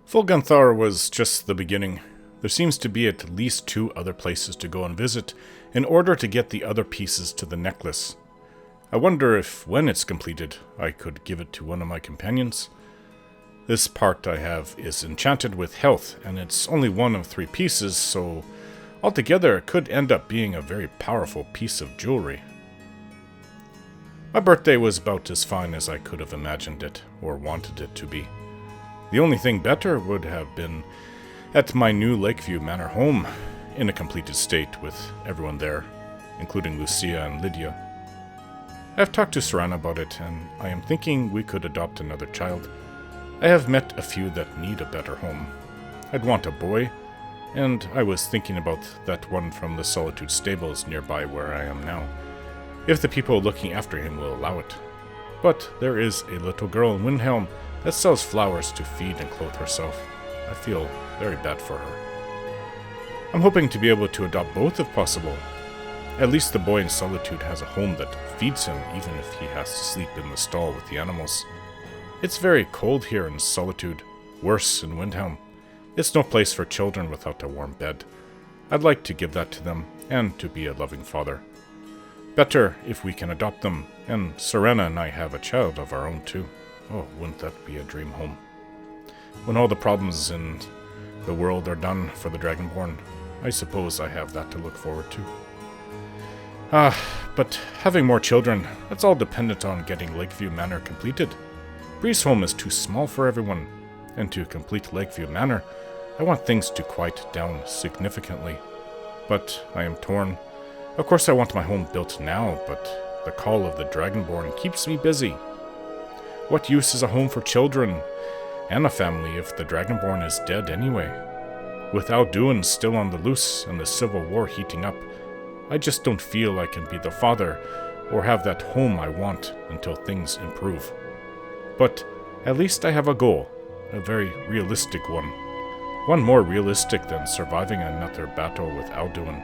Fulganthar was just the beginning. There seems to be at least 2 other places to go and visit in order to get the other pieces to the necklace. I wonder if, when it's completed, I could give it to one of my companions. This part I have is enchanted with health, and it's only one of 3 pieces, so altogether it could end up being a very powerful piece of jewelry. My birthday was about as fine as I could have imagined it, or wanted it to be. The only thing better would have been at my new Lakeview Manor home, in a completed state with everyone there, including Lucia and Lydia. I have talked to Serana about it, and I am thinking we could adopt another child. I have met a few that need a better home. I'd want a boy, and I was thinking about that one from the Solitude stables nearby where I am now, if the people looking after him will allow it. But there is a little girl in Windhelm that sells flowers to feed and clothe herself. I feel very bad for her. I'm hoping to be able to adopt both if possible. At least the boy in Solitude has a home that feeds him even if he has to sleep in the stall with the animals. It's very cold here in Solitude, worse in Windhelm. It's no place for children without a warm bed. I'd like to give that to them, and to be a loving father. Better if we can adopt them, and Serena and I have a child of our own too. Oh, wouldn't that be a dream home? When all the problems in the world are done for the Dragonborn, I suppose I have that to look forward to. But having more children, that's all dependent on getting Lakeview Manor completed. Breezeholm is too small for everyone, and to complete Lakeview Manor, I want things to quiet down significantly. But I am torn. Of course I want my home built now, but the call of the Dragonborn keeps me busy. What use is a home for children and a family if the Dragonborn is dead anyway? With Alduin still on the loose and the Civil War heating up, I just don't feel I can be the father or have that home I want until things improve. But at least I have a goal, a very realistic one. One more realistic than surviving another battle with Alduin.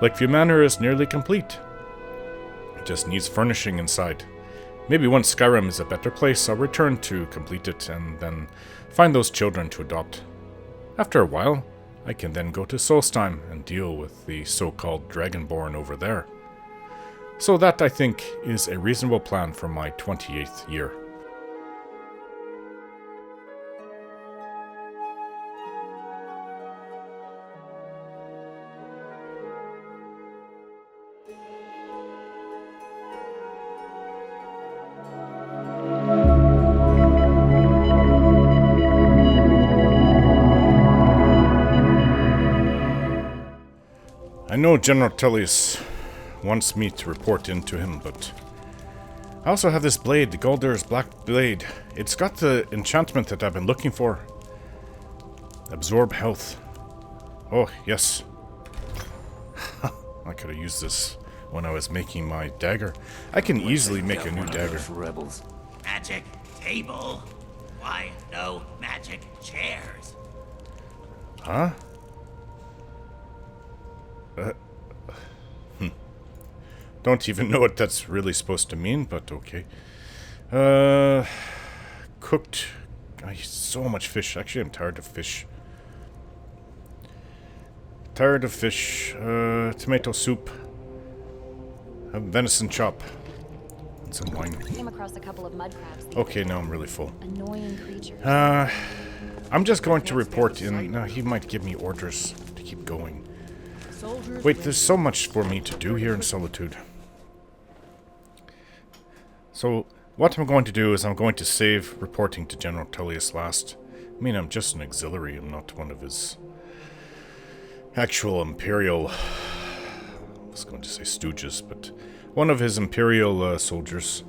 Lakeview Manor is nearly complete. It just needs furnishing inside. Maybe once Skyrim is a better place, I'll return to complete it and then find those children to adopt. After a while, I can then go to Solstheim and deal with the so-called Dragonborn over there. So that, I think, is a reasonable plan for my 28th year. I know General Tullius wants me to report into him, but I also have this blade, the Galdur's Black Blade. It's got the enchantment that I've been looking for. Absorb health. Oh, yes. I could have used this when I was making my dagger. I can easily make a new dagger. Rebels. Magic table. Why no magic chairs? Huh? Don't even know what that's really supposed to mean, but okay. Cooked. I eat so much fish. Actually, I'm tired of fish. Tired of fish. Tomato soup. A venison chop. And some wine. Came across a couple of mud crabs. Okay, now I'm really full. Annoying creatures. I'm just going to report in. No, he might give me orders to keep going. Wait, there's so much for me to do here in Solitude. So, what I'm going to do is I'm going to save reporting to General Tullius last. I mean, I'm just an auxiliary. I'm not one of his actual Imperial... I was going to say stooges, but one of his Imperial soldiers.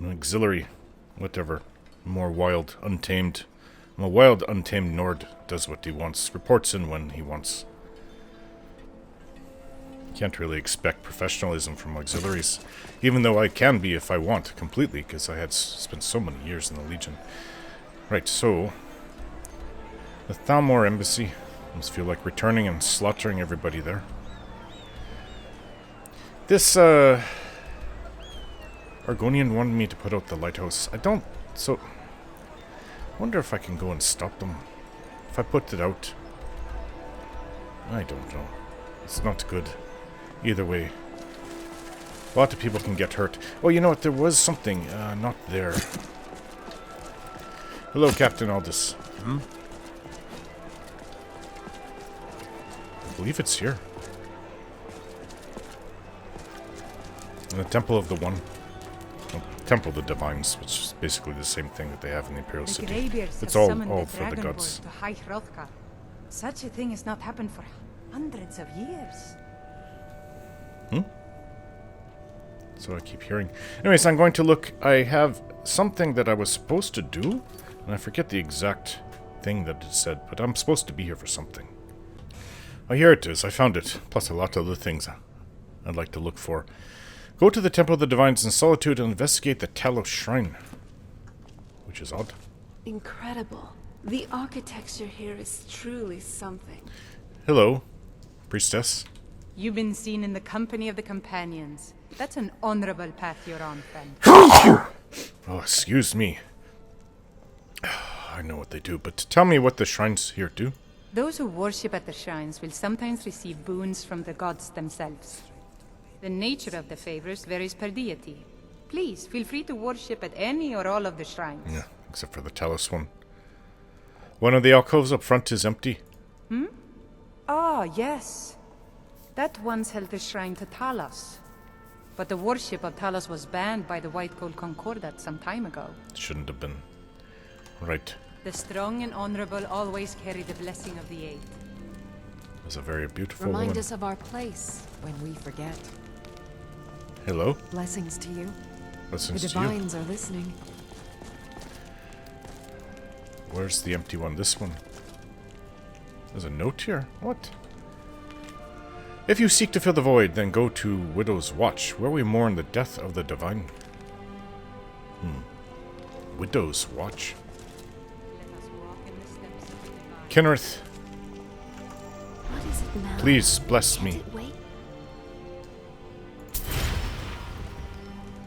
An auxiliary. Whatever. More wild, untamed. I'm a wild, untamed Nord. Does what he wants. Reports in when he wants. Can't really expect professionalism from auxiliaries, even though I can be if I want, completely, because I had spent so many years in the Legion. Right, so... the Thalmor Embassy. I must feel like returning and slaughtering everybody there. This, Argonian wanted me to put out the lighthouse. I don't... so... Wonder if I can go and stop them. If I put it out. I don't know. It's not good. Either way. A lot of people can get hurt. Oh, you know what? There was something. Not there. Hello, Captain Aldous. Hmm? I believe it's here. In the Temple of the One. Well, Temple of the Divines, which is basically the same thing that they have in the Imperial City. Greybeards It's have all summoned for the gods. to High Hrothgar. Such a thing has not happened for hundreds of years. So I keep hearing. Anyways, I'm going to look. I have something that I was supposed to do, and I forget the exact thing that it said, but I'm supposed to be here for something. Oh, here it is. I found it. Plus a lot of other things I'd like to look for. Go to the Temple of the Divines in Solitude and investigate the Talos Shrine. Which is odd. Incredible. The architecture here is truly something. Hello, priestess. You've been seen in the company of the companions. That's an honorable path you're on, friend. Oh, excuse me. I know what they do, but tell me what the shrines here do. Those who worship at the shrines will sometimes receive boons from the gods themselves. The nature of the favors varies per deity. Please, feel free to worship at any or all of the shrines. Yeah, except for the Talos one. One of the alcoves up front is empty. Ah, yes. That once held the shrine to Talos. But the worship of Talos was banned by the White Gold Concordat some time ago. Shouldn't have been. Right. The strong and honorable always carry the blessing of the Eight. That's a very beautiful Remind woman. us of our place when we forget. Hello? Blessings to you. Listens The to you. divines are listening. Where's the empty one? This one. There's a note here? What? If you seek to fill the void, then go to Widow's Watch, where we mourn the death of the divine. Widow's Watch. Let us walk in the steps of the divine. Kenrith, What is it now? please bless Can't me. it wait?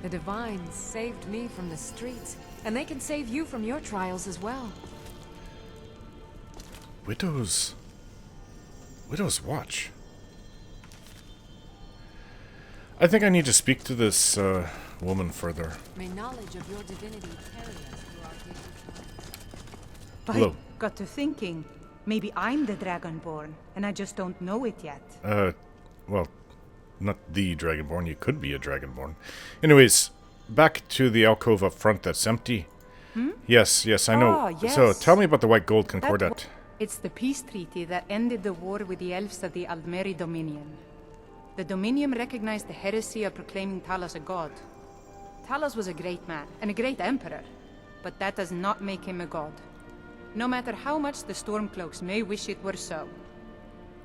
The divines saved me from the streets, and they can save you from your trials as well. Widow's Watch. I think I need to speak to this woman further. May knowledge of your divinity carry us through our daily trials. I Hello. got to thinking, maybe I'm the Dragonborn, and I just don't know it yet. Well, not the Dragonborn. You could be a Dragonborn. Anyways, back to the alcove up front that's empty. Yes, I know. Ah, yes. So, tell me about the White Gold That Concordat. It's the peace treaty that ended the war with the elves of the Aldmeri Dominion. The Dominion recognized the heresy of proclaiming Talos a god. Talos was a great man and a great emperor, but that does not make him a god. No matter how much the Stormcloaks may wish it were so.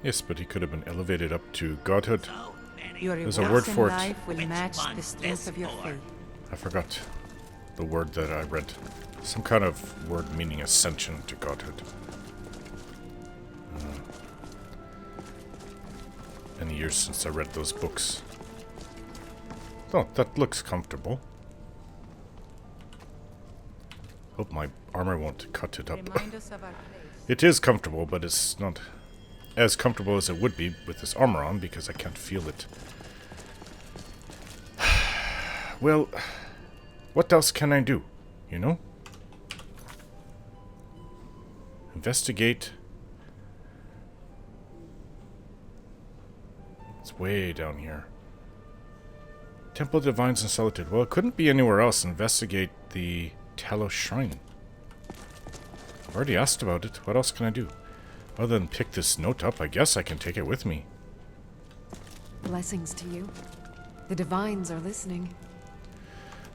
Yes, but he could have been elevated up to godhood. So many. Your There's a rewards word for in it. life will Which match the one's strength this of your for? faith. I forgot the word that I read. Some kind of word meaning ascension to godhood. Many years since I read those books. Oh, that looks comfortable. Hope my armor won't cut it up. Remind us of our place. It is comfortable, but it's not as comfortable as it would be with this armor on because I can't feel it. Well, what else can I do? You know? Investigate. It's way down here. Temple of Divines and Solitude. Well, it couldn't be anywhere else. Investigate the Talos Shrine. I've already asked about it. What else can I do? Other than pick this note up, I guess I can take it with me. Blessings to you. The divines are listening.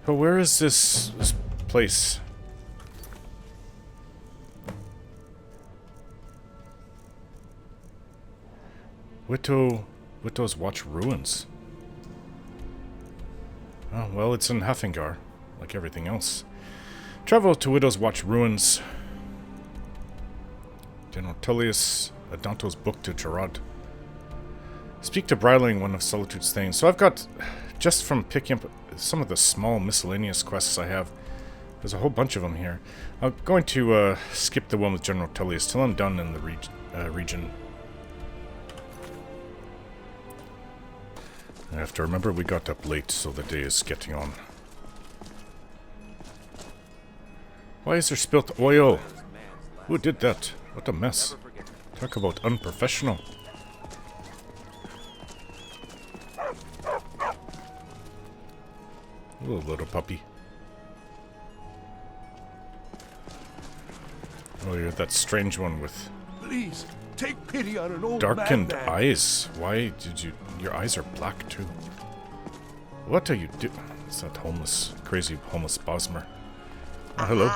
But where is this place? Widow's Watch Ruins. Oh, well, it's in Hafingar, like everything else. Travel to Widow's Watch Ruins. General Tullius, Adanto's book to Gerard. Speak to Bryling, one of Solitude's things. So I've got, just from picking up some of the small miscellaneous quests I have, There's a whole bunch of them here. I'm going to skip the one with General Tullius till I'm done in the region. I have to remember we got up late, so the day is getting on. Why is there spilt oil? Who did that? What a mess. Talk about unprofessional. Oh, little puppy. Oh, you're that strange one with Please, take pity on an old darkened madman. eyes. Why did you... Your eyes are black, too. What are you doing? It's that crazy homeless Bosmer. Oh, hello.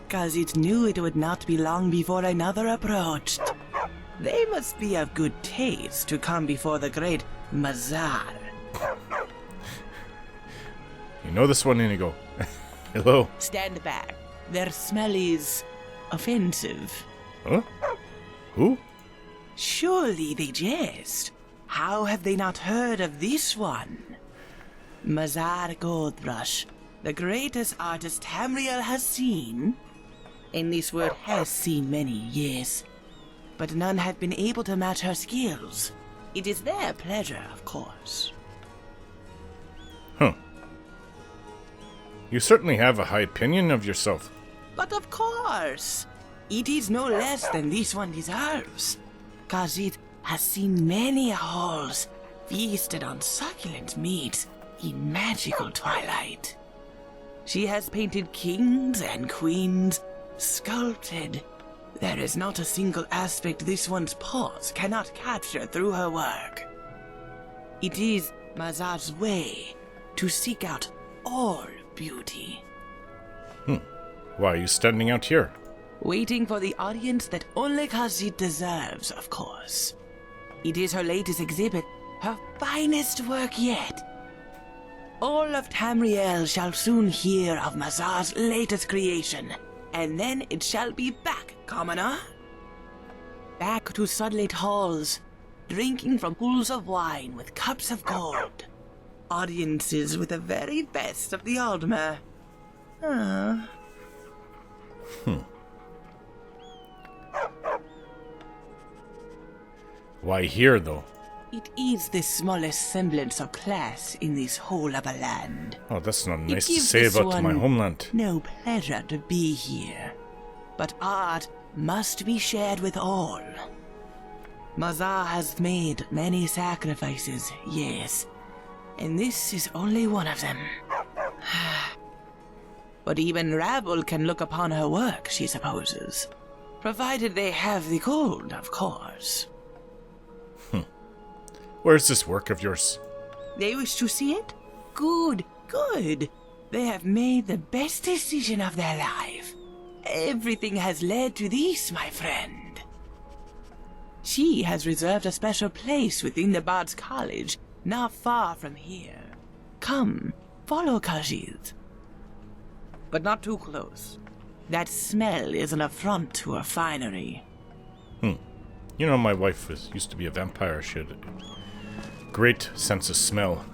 Cause it knew it would not be long before another approached. They must be of good taste to come before the great Mazar. You know this one, Inigo. Hello. Stand back. Their smell is offensive. Huh? Who? Surely they jest. How have they not heard of this one? Mazar Goldrush, the greatest artist Tamriel has seen. And this world has seen many, yes. But none have been able to match her skills. It is their pleasure, of course. Huh. You certainly have a high opinion of yourself. But of course, it is no less than this one deserves. Cause it has seen many halls feasted on succulent meat in magical twilight. She has painted kings and queens, sculpted. There is not a single aspect this one's paws cannot capture through her work. It is Mazar's way to seek out all beauty. Why are you standing out here? Waiting for the audience that only Khajiit deserves, of course. It is her latest exhibit, her finest work yet. All of Tamriel shall soon hear of Mazar's latest creation, and then it shall be back, commoner. Back to sunlit halls, drinking from pools of wine with cups of gold. Audiences with the very best of the Aldmer. Why here, though? It is the smallest semblance of class in this whole of a land. Oh, that's not It nice to gives say this about my one homeland. no pleasure to be here. But art must be shared with all. Mazar has made many sacrifices, yes. And this is only one of them. But even rabble can look upon her work, she supposes. Provided they have the gold, of course. Where's this work of yours? They wish to see it? Good, good. They have made the best decision of their life. Everything has led to this, my friend. She has reserved a special place within the Bard's College, not far from here. Come, follow Khajiit. But not too close. That smell is an affront to her finery. You know, my wife used to be a vampire. She had a great sense of smell.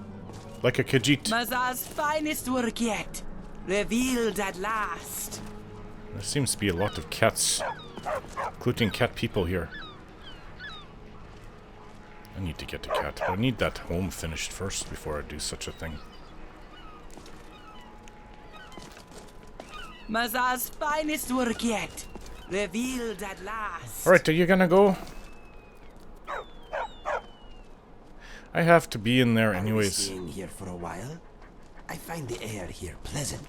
Like a Khajiit. Mazar's finest work yet. Revealed at last. There seems to be a lot of cats, including cat people here. I need to get a cat, but I need that home finished first before I do such a thing. Mazar's finest work yet. Revealed at last. Alright, are you gonna go? I have to be in there I was anyways. staying here for a while. I find the air here pleasant.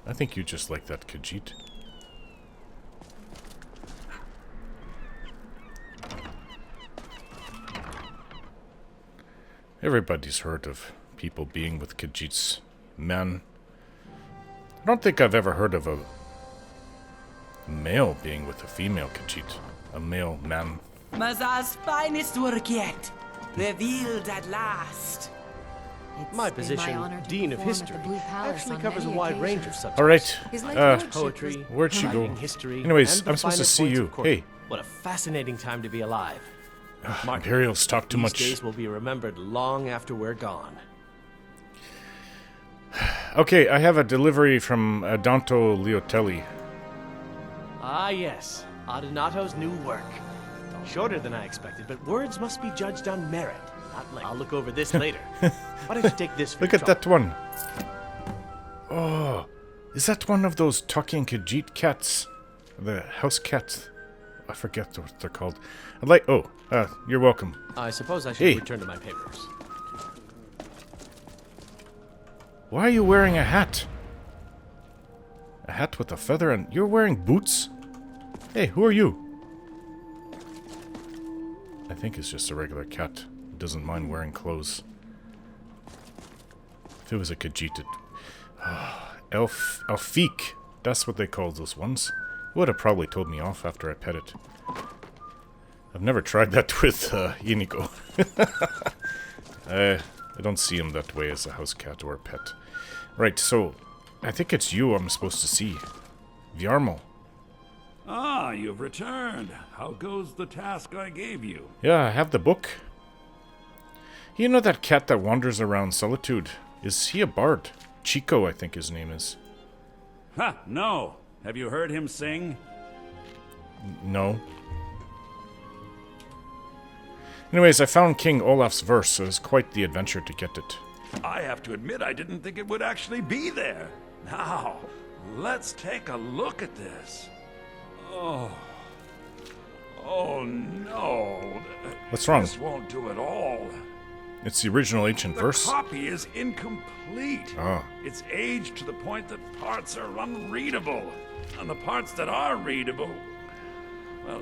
I think you just like that Khajiit. Everybody's heard of people being with Khajiits. Men. I don't think I've ever heard of a male being with a female Khajiit. A male man. Mazar's finest work yet. Revealed at last. It's My been position, honor to Dean of perform at the History, Blue Palace actually on covers a many wide range of occasions. subjects. Alright. His late lordship Poetry, was Where'd she go? writing history, Anyways, and the I'm supposed to finer see points you. of court. Hey. What a fascinating time to be alive. Mark, Imperials talk too these much. days will be remembered long after we're gone. Okay, I have a delivery from Danto Liotelli. Ah, yes. Adonato's new work. Shorter than I expected, but words must be judged on merit, not length. I'll look over this later. Why don't you take this for Look your at that one. Oh, is that one of those talking Khajiit cats? The house cats? I forget what they're called. I'd like... Oh, you're welcome. I suppose I should Hey. return to my papers. Why are you wearing a hat? A hat with a feather and... You're wearing boots? Hey, who are you? I think it's just a regular cat. He doesn't mind wearing clothes. If it was a Khajiit, Elfique. That's what they call those ones. Would have probably told me off after I pet it. I've never tried that with Inigo. I don't see him that way as a house cat or a pet. Right, so I think it's you I'm supposed to see. Vjarmal. Ah, you've returned. How goes the task I gave you? Yeah, I have the book. You know that cat that wanders around Solitude? Is he a bard? Chico, I think his name is. Ha, no. Have you heard him sing? No. Anyways, I found King Olaf's verse, so it was quite the adventure to get it. I have to admit I didn't think it would actually be there. Now, let's take a look at this. Oh. Oh no. What's wrong? This won't do at all. It's the original ancient verse. The copy is incomplete. Ah. It's aged to the point that parts are unreadable. And the parts that are readable, well,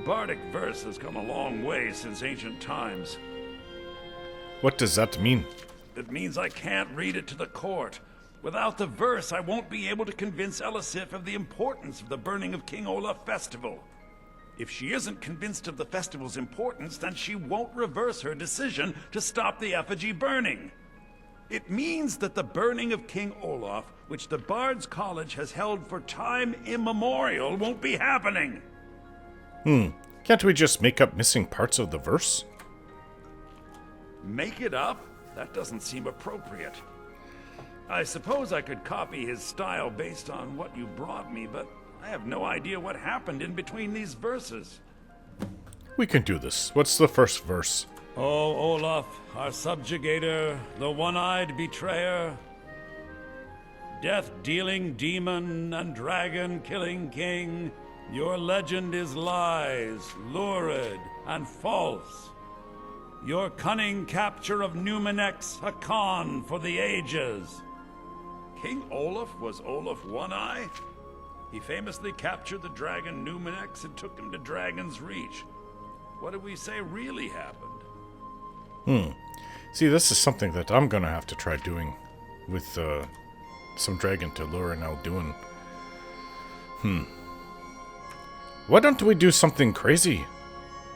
bardic verse has come a long way since ancient times. What does that mean? It means I can't read it to the court. Without the verse, I won't be able to convince Elisif of the importance of the Burning of King Olaf festival. If she isn't convinced of the festival's importance, then she won't reverse her decision to stop the effigy burning. It means that the Burning of King Olaf, which the Bard's College has held for time immemorial, won't be happening. Can't we just make up missing parts of the verse? Make it up? That doesn't seem appropriate. I suppose I could copy his style based on what you brought me, but I have no idea what happened in between these verses. We can do this. What's the first verse? Oh, Olaf, our subjugator, the one-eyed betrayer, death-dealing demon and dragon-killing king, your legend is lies, lurid, and false. Your cunning capture of Numenex, a con for the ages. King Olaf was Olaf One-Eye? He famously captured the dragon Numenex and took him to Dragon's Reach. What do we say really happened? See, this is something that I'm gonna have to try doing with some dragon to lure and Alduin. Why don't we do something crazy?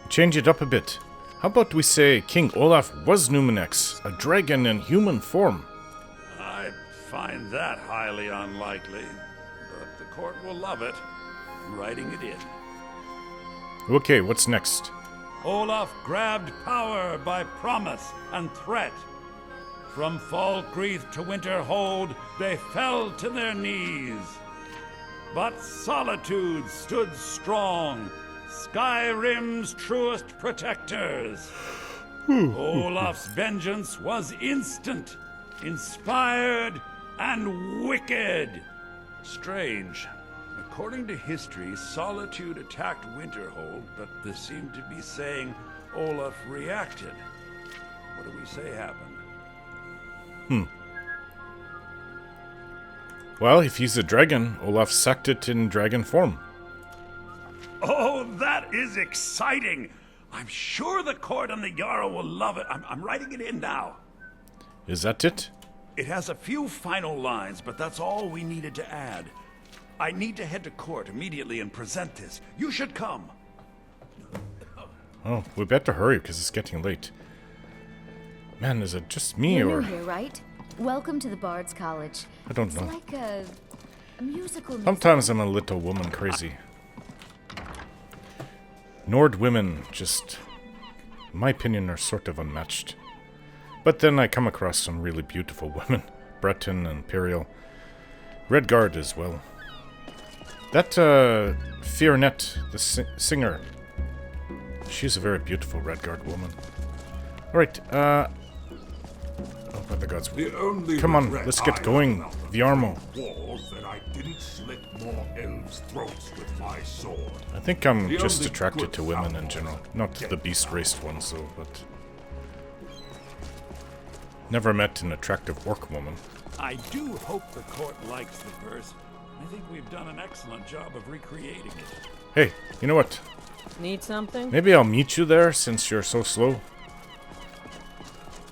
Change it up a bit. How about we say King Olaf was Numenex, a dragon in human form? I find that highly unlikely, but the court will love it. I'm writing it in. Okay, what's next? Olaf grabbed power by promise and threat. From Falkreath to Winterhold, they fell to their knees. But Solitude stood strong, Skyrim's truest protectors. Olaf's vengeance was instant, inspired, and wicked. Strange. According to history, Solitude attacked Winterhold, but they seem to be saying Olaf reacted. What do we say happened? Well, if he's a dragon, Olaf sacked it in dragon form. Oh, that is exciting! I'm sure the court and the Jarl will love it. I'm writing it in now. Is that it? It has a few final lines, but that's all we needed to add. I need to head to court immediately and present this. You should come. Oh, we better hurry because it's getting late. Man, is it just me You're or... new here, right? Welcome to the Bard's College. I don't It's know. like a musical. Sometimes I'm a little woman crazy. Nord women just, in my opinion, are sort of unmatched. But then I come across some really beautiful women. Breton, Imperial. Redguard as well. That Fiorinette, the singer, she's a very beautiful Redguard woman. Alright, oh, by the gods. Come on, let's get going. Viarmo. That I didn't slit more elves' throats with my sword. I think I'm just attracted to women in general. Not the beast-raced ones, though, but... Never met an attractive orc woman. I do hope the court likes the verse. I think we've done an excellent job of recreating it. Hey, you know what? Need something? Maybe I'll meet you there, since you're so slow.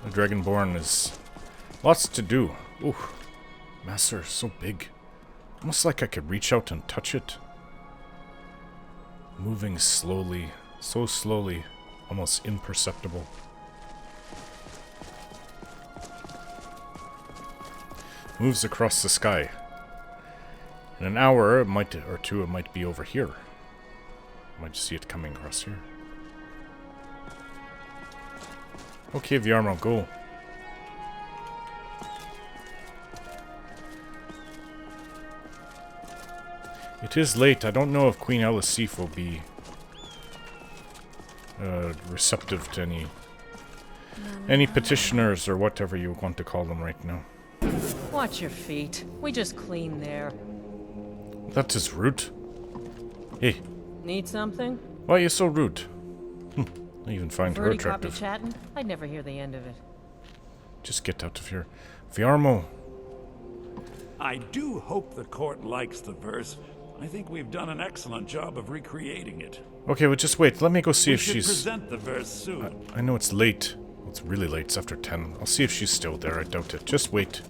The Dragonborn is... lots to do. Ooh, Master is so big. Almost like I could reach out and touch it. Moving slowly. So slowly. Almost imperceptible. Moves across the sky. In an hour or two, it might be over here. Might see it coming across here. Okay, Viarmo, go. It is late. I don't know if Queen Elisif will be receptive to any petitioners or whatever you want to call them right now. Watch your feet. We just cleaned there. That is rude. Hey. Need something? Why are you so rude? I even find her attractive. Chatting? I'd never hear the end of it. Just get out of here. Viarmo. I do hope the court likes the verse. I think we've done an excellent job of recreating it. Okay, well, just wait. Let me go see if We should she's... present the verse soon. I know it's late. It's really late. It's after 10. I'll see if she's still there. I doubt it. Just wait.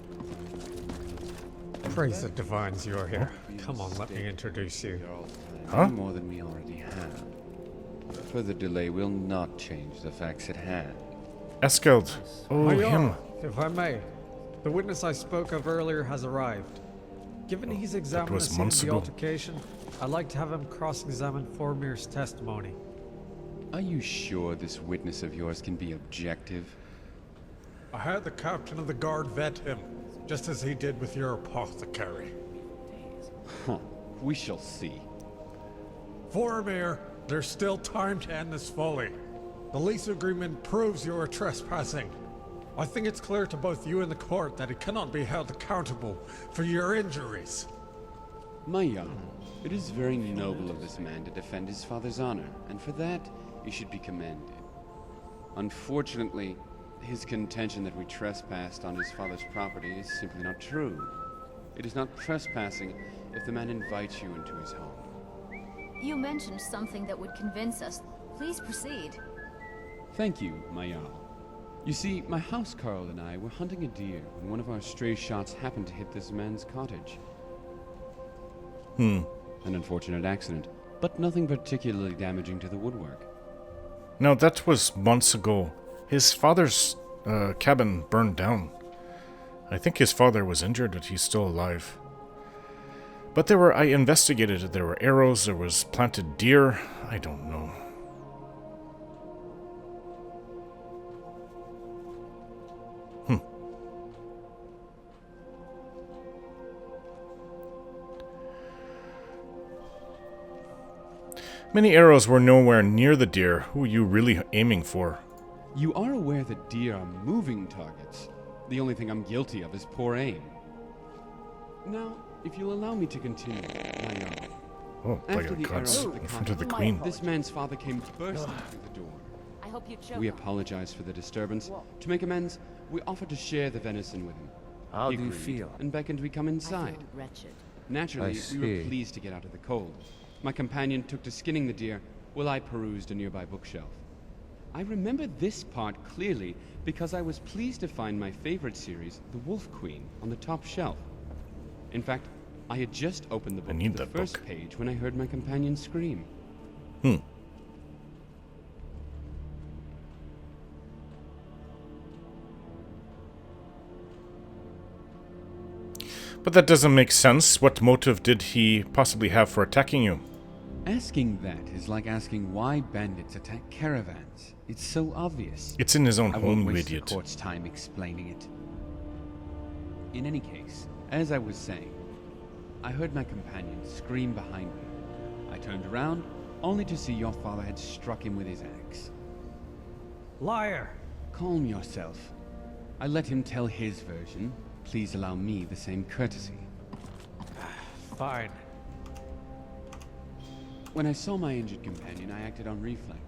Praise the divines you're here. Come on, let me introduce you. Huh? More than we already have. Further delay will not change the facts at hand. Eskeld. Oh, him. If I may, the witness I spoke of earlier has arrived. Given he's examined the scene of the altercation, I'd like to have him cross-examine Formir's testimony. Are you sure this witness of yours can be objective? I had the captain of the guard vet him, just as he did with your apothecary. Huh. We shall see. Formir, there's still time to end this folly. The lease agreement proves you are trespassing. I think it's clear to both you and the court that he cannot be held accountable for your injuries. My Jarl, it is very noble of this man to defend his father's honor, and for that, he should be commended. Unfortunately, his contention that we trespassed on his father's property is simply not true. It is not trespassing if the man invites you into his home. You mentioned something that would convince us. Please proceed. Thank you, my Jarl. You see, my housecarl and I were hunting a deer when one of our stray shots happened to hit this man's cottage. An unfortunate accident, but nothing particularly damaging to the woodwork. No, that was months ago. His father's cabin burned down. I think his father was injured, but he's still alive. But I investigated it. There were arrows, there was planted deer. I don't know. Many arrows were nowhere near the deer. Who are you really aiming for? You are aware that deer are moving targets. The only thing I'm guilty of is poor aim. Now, if you'll allow me to continue, my Jarl. Oh, after the arrows in front of the queen. This man's father came bursting through the door. I hope you We apologize for the disturbance. To make amends, we offered to share the venison with him. How do you feel? And beckoned we come inside. wretched. Naturally, we were pleased to get out of the cold. My companion took to skinning the deer, while I perused a nearby bookshelf. I remember this part clearly because I was pleased to find my favorite series, The Wolf Queen, on the top shelf. In fact, I had just opened the book to the first page when I heard my companion scream. But that doesn't make sense. What motive did he possibly have for attacking you? Asking that is like asking why bandits attack caravans. It's so obvious. It's in his own I home, won't you waste idiot. the court's time explaining it. In any case, as I was saying, I heard my companion scream behind me. I turned around, only to see your father had struck him with his axe. Liar! Calm yourself. I let him tell his version. Please allow me the same courtesy. Fine. When I saw my injured companion, I acted on reflex.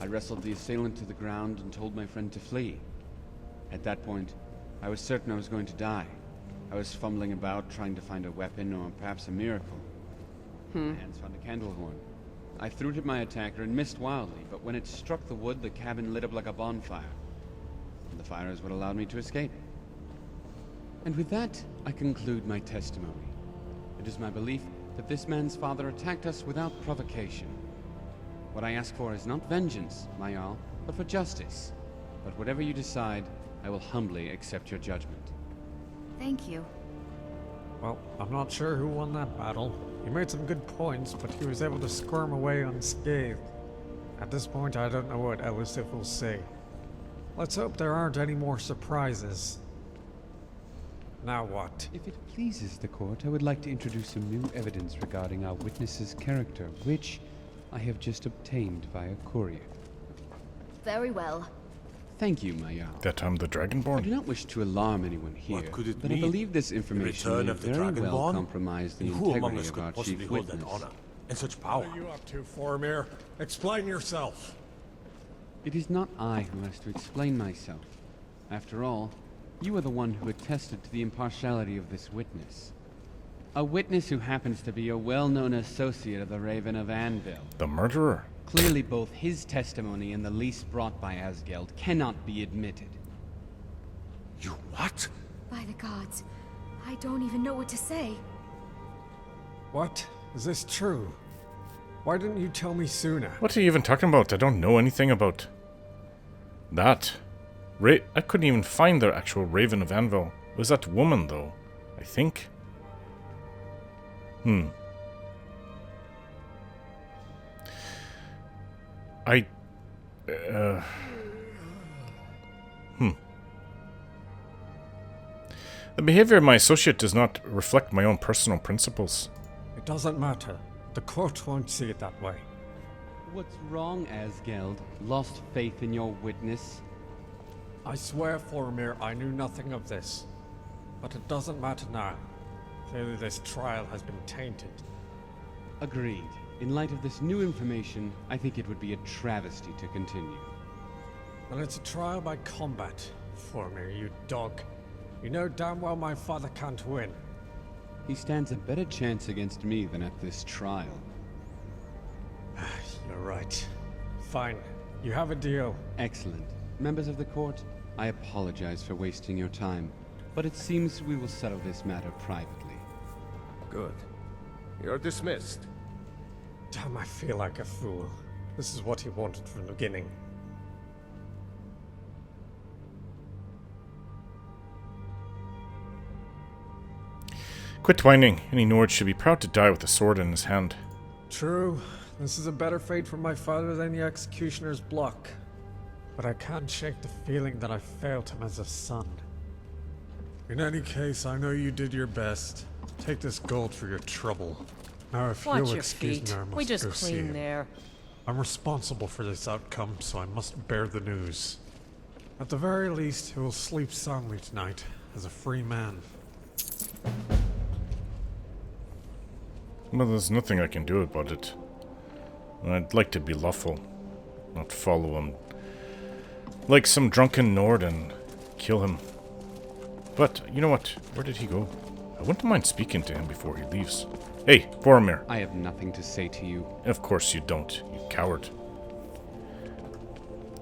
I wrestled the assailant to the ground and told my friend to flee. At that point, I was certain I was going to die. I was fumbling about, trying to find a weapon or perhaps a miracle. My hands found a candle horn. I threw it at my attacker and missed wildly, but when it struck the wood, the cabin lit up like a bonfire. And the fire is what allowed me to escape. And with that, I conclude my testimony. It is my belief that this man's father attacked us without provocation. What I ask for is not vengeance, my Jarl, but for justice. But whatever you decide, I will humbly accept your judgment. Thank you. Well, I'm not sure who won that battle. He made some good points, but he was able to squirm away unscathed. At this point, I don't know what Elisif will say. Let's hope there aren't any more surprises. Now what? If it pleases the court, I would like to introduce some new evidence regarding our witness's character, which I have just obtained via courier. Very well. Thank you, my Jarl. That I'm the I Dragonborn? do not wish to alarm anyone here, What could it but mean? I believe this information return may of the very well Dragonborn? compromise the Who among integrity us of could our possibly chief hold that witness. honor and such power? What are you up to, Formir? Explain yourself. It is not I who has to explain myself. After all, you are the one who attested to the impartiality of this witness. A witness who happens to be a well-known associate of the Raven of Anvil. The murderer? Clearly both his testimony and the lease brought by Asgeld cannot be admitted. You what? By the gods, I don't even know what to say. What? Is this true? Why didn't you tell me sooner? What are you even talking about? I don't know anything about that. I couldn't even find the actual Raven of Anvil. It was that woman, though, I think. The behavior of my associate does not reflect my own personal principles. It doesn't matter. The court won't see it that way. What's wrong, Asgeld? Lost faith in your witness? I swear, Formir, I knew nothing of this. But it doesn't matter now. Clearly this trial has been tainted. Agreed. In light of this new information, I think it would be a travesty to continue. Then it's a trial by combat, Formir, you dog. You know damn well my father can't win. He stands a better chance against me than at this trial. You're right. Fine. You have a deal. Excellent. Members of the court, I apologize for wasting your time, but it seems we will settle this matter privately. Good. You're dismissed. Damn, I feel like a fool. This is what he wanted from the beginning. Quit whining. Any Nord should be proud to die with a sword in his hand. True. This is a better fate for my father than the executioner's block. But I can't shake the feeling that I failed him as a son. In any case, I know you did your best. Take this gold for your trouble. Now, if Watch you'll your excuse feet. me, I must We just go see clean him. there. I'm responsible for this outcome, so I must bear the news. At the very least, he will sleep soundly tonight, as a free man. Well, there's nothing I can do about it. I'd like to be lawful, not follow him like some drunken Nord and kill him. But, you know what? Where did he go? I wouldn't mind speaking to him before he leaves. Hey, Boromir. I have nothing to say to you. Of course you don't, you coward.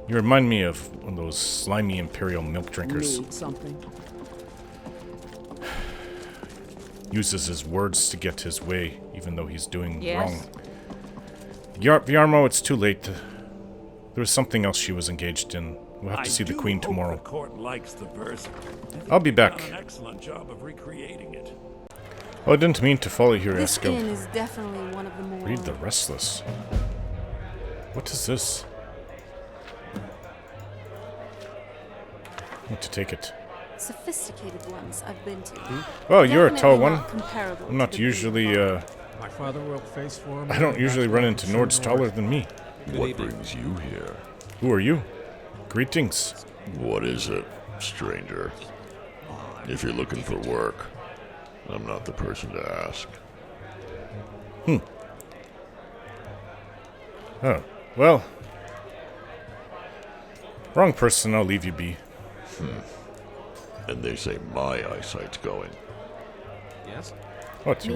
You remind me of one of those slimy Imperial milk drinkers. Need something? Uses his words to get his way, even though he's doing Yes? wrong. Viarmo, it's too late. There was something else she was engaged in. We'll have to see the Queen tomorrow. The court likes the version. I'll be back. Done an excellent job of recreating it. Oh, I didn't mean to follow here, This inn Asgeld. is definitely one of the more... Read the Restless. What is this? Need to take it. sophisticated ones I've been to. Well, you're a tall Definitely one. not comparable I'm not to the usually, My father will face for me. I don't usually run into Nords taller than me. What brings you here? Who are you? Greetings. What is it, stranger? If you're looking for work, I'm not the person to ask. Oh, well. Wrong person, I'll leave you be. And they say my eyesight's going. Yes? What, you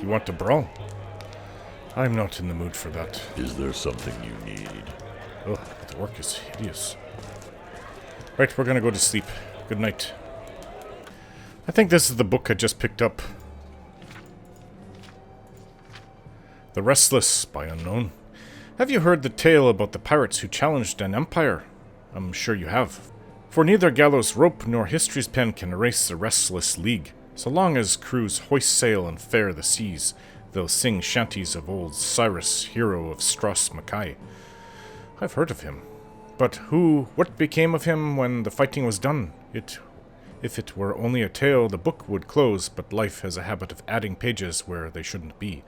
want to brawl? I'm not in the mood for that. Is there something you need? Ugh, the work is hideous. Right, we're gonna go to sleep. Good night. I think this is the book I just picked up. The Restless by Unknown. Have you heard the tale about the pirates who challenged an empire? I'm sure you have. For neither gallows rope nor history's pen can erase the restless league. So long as crews hoist sail and fare the seas, they'll sing shanties of old Cyrus, hero of Strass Mackay. I've heard of him. But what became of him when the fighting was done? If it were only a tale, the book would close, but life has a habit of adding pages where they shouldn't be.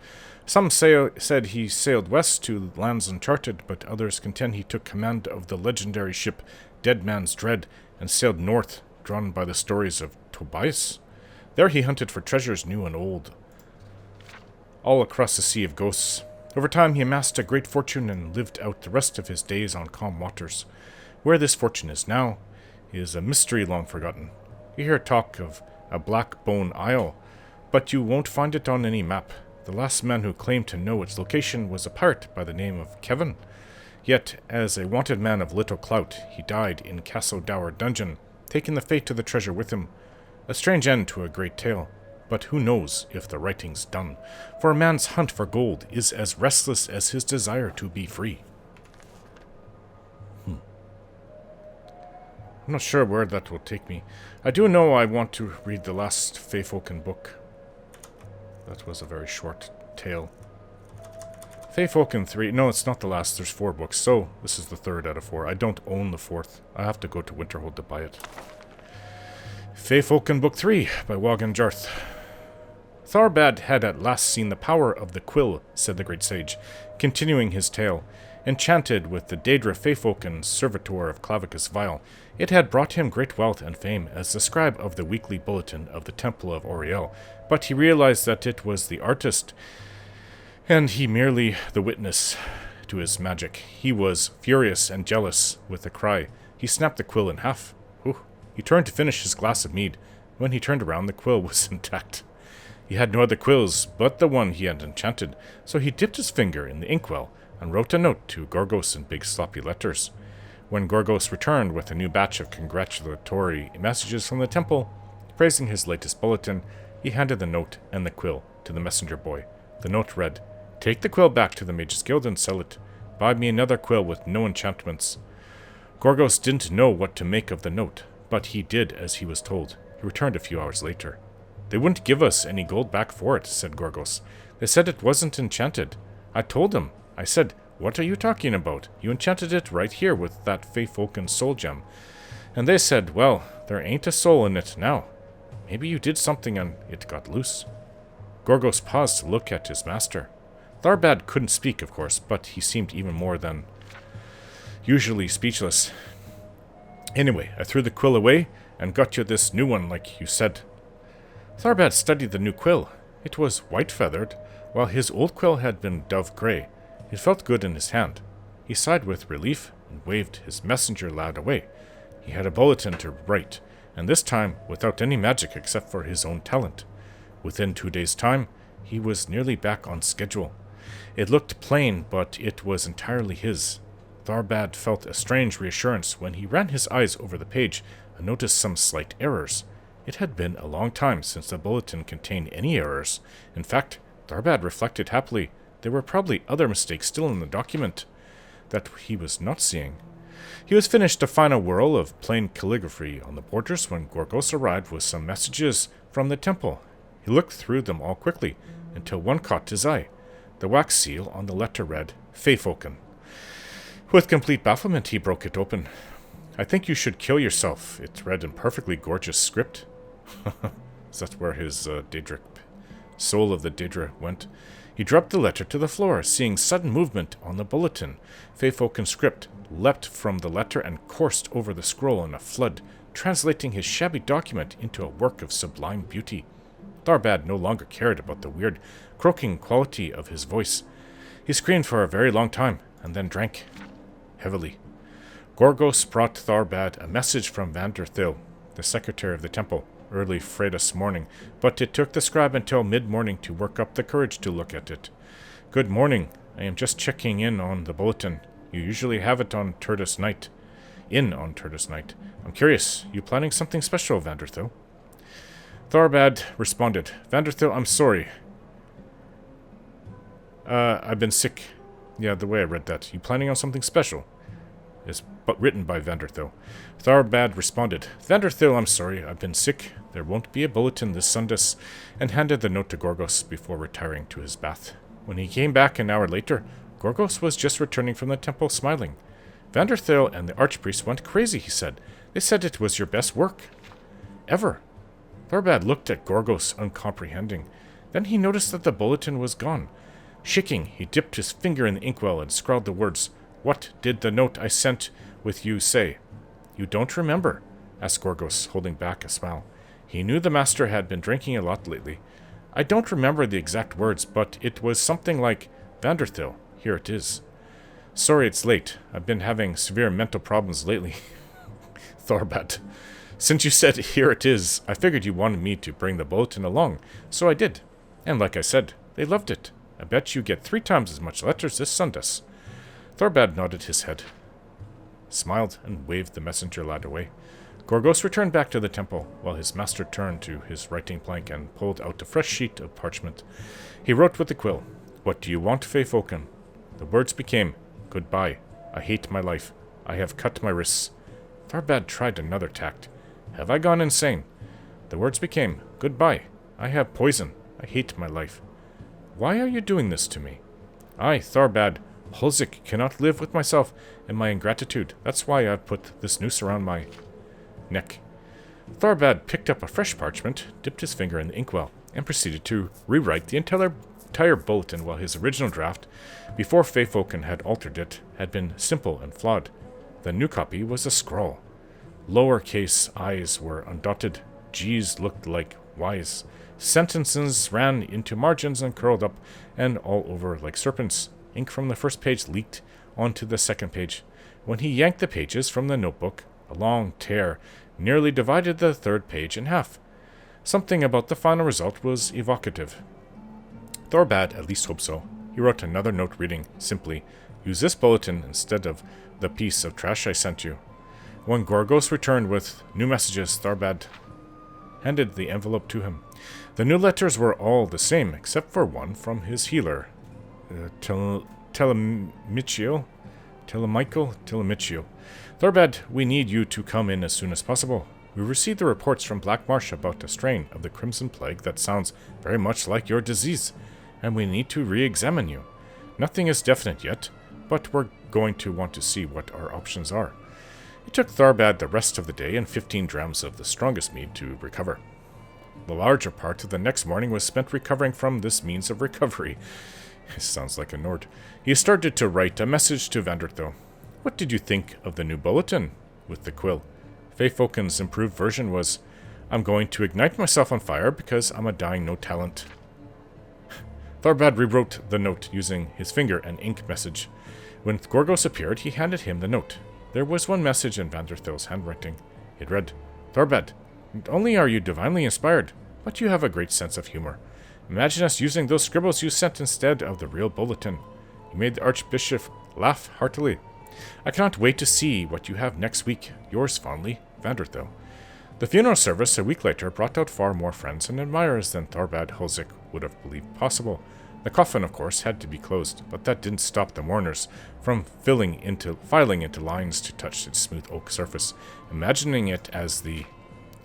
Some said he sailed west to lands uncharted, but others contend he took command of the legendary ship Dead Man's Dread and sailed north, drawn by the stories of Tobias. There he hunted for treasures new and old, all across the sea of ghosts. Over time he amassed a great fortune and lived out the rest of his days on calm waters. Where this fortune is now is a mystery long forgotten. You hear talk of a Black Bone Isle, but you won't find it on any map. The last man who claimed to know its location was a pirate by the name of Kevin. Yet, as a wanted man of little clout, he died in Castle Dower dungeon, taking the fate of the treasure with him. A strange end to a great tale, but who knows if the writing's done, for a man's hunt for gold is as restless as his desire to be free. I'm not sure where that will take me. I do know I want to read the last Feyfolken book. That was a very short tale. Feyfolken 3. No, it's not the last. There's 4 books, so this is the 3rd out of 4. I don't own the 4th. I have to go to Winterhold to buy it. Feyfolken Book 3 by Wogan Jarth. Tharbad had at last seen the power of the quill, said the great sage, continuing his tale. Enchanted with the Daedra Feyfolken, servitor of Clavicus Vile, it had brought him great wealth and fame as the scribe of the weekly bulletin of the Temple of Oriel, but he realized that it was the artist, and he merely the witness to his magic. He was furious and jealous. With a cry, he snapped the quill in half. He turned to finish his glass of mead. When he turned around, the quill was intact. He had no other quills but the one he had enchanted, so he dipped his finger in the inkwell and wrote a note to Gorgos in big sloppy letters. When Gorgos returned with a new batch of congratulatory messages from the temple, praising his latest bulletin, he handed the note and the quill to the messenger boy. The note read, "Take the quill back to the Mage's Guild and sell it. Buy me another quill with no enchantments." Gorgos didn't know what to make of the note, but he did as he was told. He returned a few hours later. "They wouldn't give us any gold back for it," said Gorgos. "They said it wasn't enchanted. I told them. I said, 'What are you talking about? You enchanted it right here with that Feyfolken soul gem.' And they said, 'Well, there ain't a soul in it now. Maybe you did something and it got loose.'" Gorgos paused to look at his master. Tharbad couldn't speak, of course, but he seemed even more than usually speechless. "Anyway, I threw the quill away and got you this new one like you said." Tharbad studied the new quill. It was white-feathered, while his old quill had been dove-gray. It felt good in his hand. He sighed with relief and waved his messenger lad away. He had a bulletin to write, and this time without any magic except for his own talent. Within 2 days' time, he was nearly back on schedule. It looked plain, but it was entirely his. Tharbad felt a strange reassurance when he ran his eyes over the page and noticed some slight errors. It had been a long time since the bulletin contained any errors. In fact, Tharbad reflected happily. There were probably other mistakes still in the document that he was not seeing. He was finished a final whirl of plain calligraphy on the borders when Gorgos arrived with some messages from the temple. He looked through them all quickly until one caught his eye. The wax seal on the letter read, "Feyfolken." With complete bafflement, he broke it open. I think you should kill yourself. It read in perfectly gorgeous script. That's where his Daedric soul of the Daedra went. He dropped the letter to the floor, seeing sudden movement on the bulletin. Feyfolk's script leapt from the letter and coursed over the scroll in a flood, translating his shabby document into a work of sublime beauty. Tharbad no longer cared about the weird, croaking quality of his voice. He screamed for a very long time, and then drank heavily. Gorgos brought Tharbad a message from Vanderthil, the secretary of the temple, early Fredas morning, but it took the scribe until mid-morning to work up the courage to look at it. Good morning. I am just checking in on the bulletin. You usually have it on Turdus night. I'm curious, you planning something special, Vanderthil? Tharbad responded, Vanderthil, I'm sorry. I've been sick. Yeah, the way I read that. You planning on something special? It's but written by Vanderthil. Tharbad responded, Vanderthil, I'm sorry, I've been sick. There won't be a bulletin this Sundas, and handed the note to Gorgos before retiring to his bath. When he came back an hour later, Gorgos was just returning from the temple, smiling. Vanderthil and the archpriest went crazy, he said. They said it was your best work ever. Tharbad looked at Gorgos, uncomprehending. Then he noticed that the bulletin was gone. Shaking, he dipped his finger in the inkwell and scrawled the words, What did the note I sent with you say? You don't remember? Asked Gorgos, holding back a smile. He knew the master had been drinking a lot lately. I don't remember the exact words, but it was something like, Vanderthil, here it is. Sorry it's late. I've been having severe mental problems lately. Tharbad. Since you said, here it is, I figured you wanted me to bring the bulletin along, so I did. And like I said, they loved it. I bet you get 3 times as much letters this Sundas. Tharbad nodded his head, smiled, and waved the messenger lad away. Gorgos returned back to the temple, while his master turned to his writing plank and pulled out a fresh sheet of parchment. He wrote with a quill, What do you want, Feyfolken? The words became, Goodbye. I hate my life. I have cut my wrists. Tharbad tried another tact. Have I gone insane? The words became, Goodbye. I have poison. I hate my life. Why are you doing this to me? I, Tharbad, Holzik, cannot live with myself and my ingratitude. That's why I've put this noose around my neck. Tharbad picked up a fresh parchment, dipped his finger in the inkwell, and proceeded to rewrite the entire bulletin, while his original draft, before Feyfolken had altered it, had been simple and flawed. The new copy was a scrawl. Lowercase i's were undotted. G's looked like y's. Sentences ran into margins and curled up and all over like serpents. Ink from the first page leaked onto the second page. When he yanked the pages from the notebook, a long tear nearly divided the third page in half. Something about the final result was evocative. Tharbad at least hoped so. He wrote another note reading, simply, Use this bulletin instead of the piece of trash I sent you. When Gorgos returned with new messages, Tharbad handed the envelope to him. The new letters were all the same, except for one from his healer, Telemichio. Tharbad, we need you to come in as soon as possible. We received the reports from Black Marsh about a strain of the Crimson Plague that sounds very much like your disease, and we need to re-examine you. Nothing is definite yet, but we're going to want to see what our options are. It took Tharbad the rest of the day and 15 drams of the strongest mead to recover. The larger part of the next morning was spent recovering from this means of recovery. It sounds like a Nord. He started to write a message to Vanderthil. What did you think of the new bulletin? With the quill. Feyfolken's improved version was, I'm going to ignite myself on fire because I'm a dying no talent. Tharbad rewrote the note using his finger and ink message. When Gorgos appeared, he handed him the note. There was one message in Vanderthil's handwriting. It read, Tharbad, not only are you divinely inspired, but you have a great sense of humor. Imagine us using those scribbles you sent instead of the real bulletin. You made the Archbishop laugh heartily. I cannot wait to see what you have next week. Yours fondly, Vanderthil. The funeral service a week later brought out far more friends and admirers than Tharbad Holzik would have believed possible. The coffin, of course, had to be closed, but that didn't stop the mourners from filing into lines to touch its smooth oak surface, imagining it as the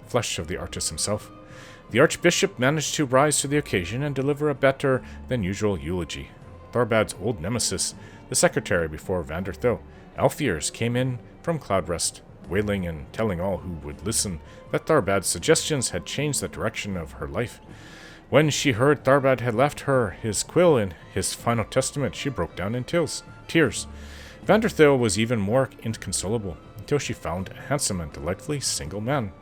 flesh of the artist himself. The Archbishop managed to rise to the occasion and deliver a better than usual eulogy. Tharbad's old nemesis, the secretary before Vanderthil, Alfiers, came in from Cloudrest. wailing and telling all who would listen that Tharbad's suggestions had changed the direction of her life. When she heard Tharbad had left her his quill in his final testament, she broke down in tears. Vanderthil was even more inconsolable, until she found a handsome and delightfully single man.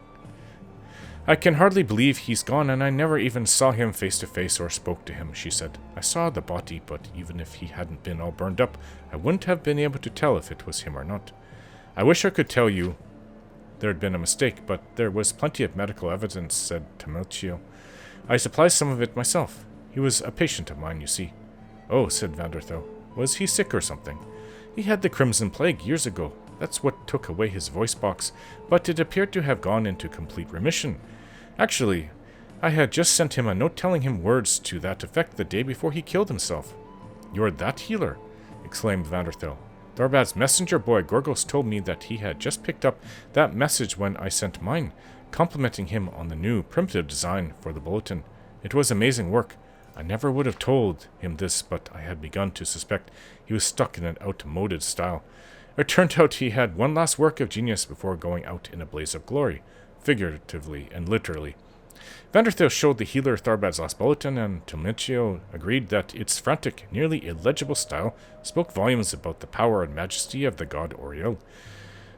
I can hardly believe he's gone, and I never even saw him face to face or spoke to him, she said. I saw the body, but even if he hadn't been all burned up, I wouldn't have been able to tell if it was him or not. I wish I could tell you there had been a mistake, but there was plenty of medical evidence, said Tamilcio. I supplied some of it myself. He was a patient of mine, you see. Oh, said Vanderthil. Was he sick or something? He had the Crimson Plague years ago. That's what took away his voice box, but it appeared to have gone into complete remission. Actually, I had just sent him a note telling him words to that effect the day before he killed himself. You're that healer, exclaimed Vanderthil. Tharbad's messenger boy Gorgos told me that he had just picked up that message when I sent mine, complimenting him on the new, primitive design for the bulletin. It was amazing work. I never would have told him this, but I had begun to suspect he was stuck in an outmoded style. It turned out he had one last work of genius before going out in a blaze of glory, figuratively and literally. Vanderthil showed the healer Tharbad's last bulletin, and Tamilcio agreed that its frantic, nearly illegible style spoke volumes about the power and majesty of the god Oriel.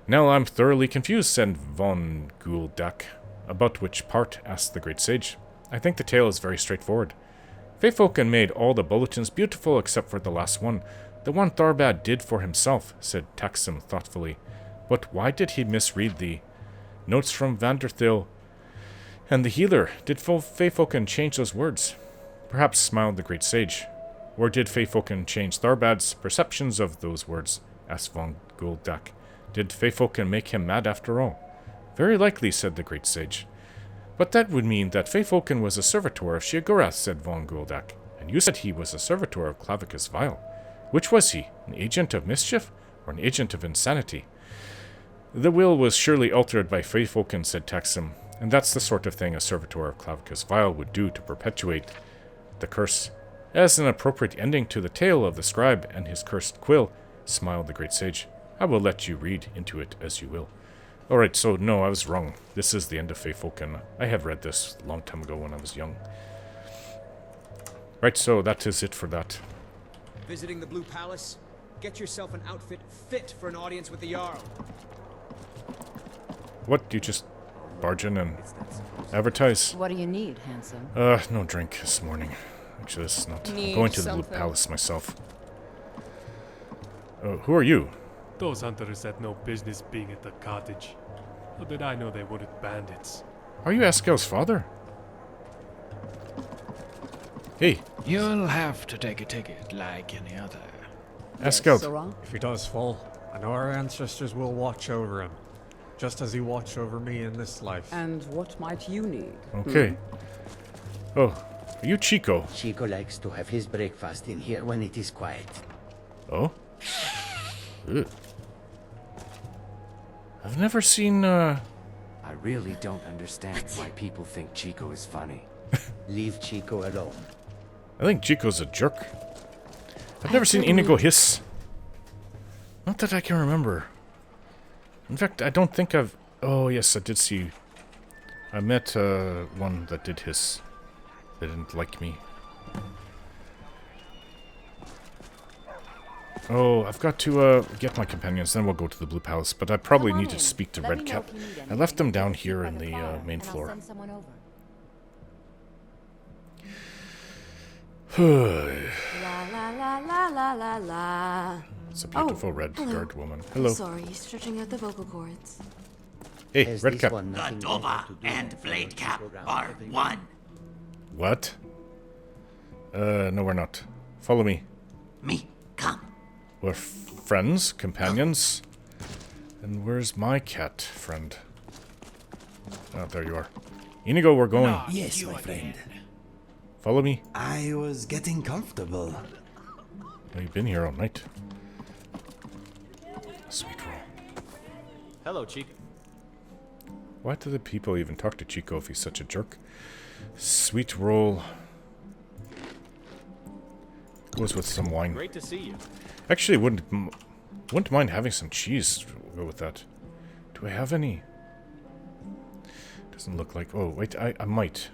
Now I'm thoroughly confused, said von Guldak. About which part? Asked the great sage. I think the tale is very straightforward. Feyfolken made all the bulletins beautiful except for the last one. The one Tharbad did for himself, said Taxum thoughtfully. But why did he misread the notes from Vanderthil and the healer? Did Feyfolken change those words? Perhaps, smiled the great sage. Or did Feyfolken change Tharbad's perceptions of those words? Asked von Guldak. Did Feyfolken make him mad after all? Very likely, said the great sage. But that would mean that Feyfolken was a servitor of Sheogorath, said von Guldak. And you said he was a servitor of Clavicus Vile. Which was he? An agent of mischief or an agent of insanity? The will was surely altered by Feyfolken, said Taxum, and that's the sort of thing a servitor of Clavicus Vile would do to perpetuate the curse. As an appropriate ending to the tale of the scribe and his cursed quill, smiled the great sage. I will let you read into it as you will. Alright, so no, I was wrong. This is the end of Feyfolken. I have read this a long time ago when I was young. Right, so that is it for that. Visiting the Blue Palace? Get yourself an outfit fit for an audience with the Jarl. What, do you just barge in and advertise? What do you need, handsome? No drink this morning. Actually, this is not. I'm Need going to the Blue Palace myself. Who are you? Those hunters had no business being at the cottage. How did I know they weren't bandits? Are you Eskel's father? Hey. You'll have to take a ticket like any other. Eskel. If he does fall, I know our ancestors will watch over him. Just as he watched over me in this life. And what might you need? Okay. Oh, are you Chico? Chico likes to have his breakfast in here when it is quiet. Oh? Ugh. I've never seen, I really don't understand why people think Chico is funny. Leave Chico alone. I think Chico's a jerk. I've never seen Inigo hiss. Not that I can remember. In fact, I don't think I've... Oh, yes, I did see... I met one that did hiss. They didn't like me. Oh, I've got to get my companions, then we'll go to the Blue Palace. But I probably need to speak to Redcap. I left them down here in the main floor. It's a beautiful red guard woman. Hello. Sorry, stretching out the vocal cords. Hey, Redcap. The Dova and Blade Cap are one. What? No, we're not. Follow me. Me, come. We're friends, companions. And where's my cat, friend? Oh, there you are. Inigo, we're going. Yes, my friend. Follow me. I was getting comfortable. Oh, you've been here all night. Sweet roll. Hello, Chico. Why do the people even talk to Chico if he's such a jerk? Sweet roll. Goes with some wine. Great to see you. Actually, wouldn't mind having some cheese to go with that. Do I have any? Doesn't look like... Oh, wait, I might.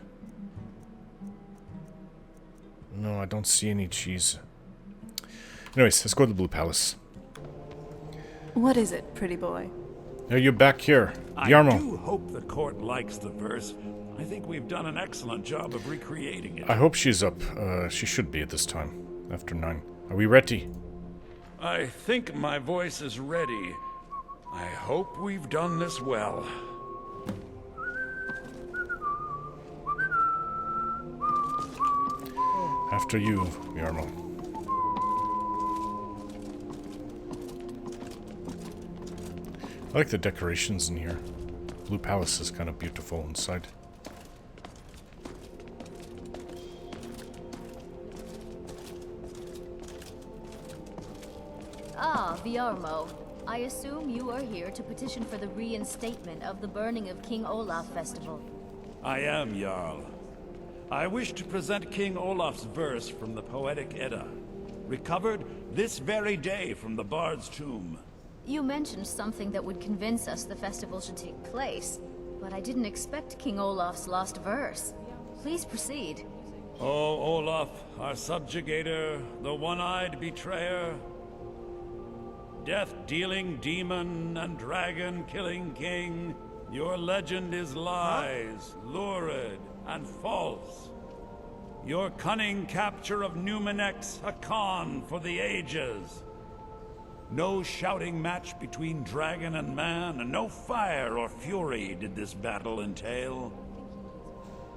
No, I don't see any cheese. Anyways, let's go to the Blue Palace. What is it, pretty boy? Are you back here? I Yarmo. do hope the court likes the verse. I think we've done an excellent job of recreating it. I hope she's up. She should be at this time. After 9. Are we ready? I think my voice is ready. I hope we've done this well. After you, Yarmo. I like the decorations in here. Blue Palace is kind of beautiful inside. Ah, Viarmo. I assume you are here to petition for the reinstatement of the Burning of King Olaf festival. I am, Jarl. I wish to present King Olaf's verse from the Poetic Edda, recovered this very day from the Bard's tomb. You mentioned something that would convince us the festival should take place, but I didn't expect King Olaf's lost verse. Please proceed. O Olaf, our subjugator, the one-eyed betrayer, death-dealing demon and dragon-killing king, your legend is lies, lurid, and false. Your cunning capture of Numenek's a con for the ages. No shouting match between dragon and man, and no fire or fury did this battle entail.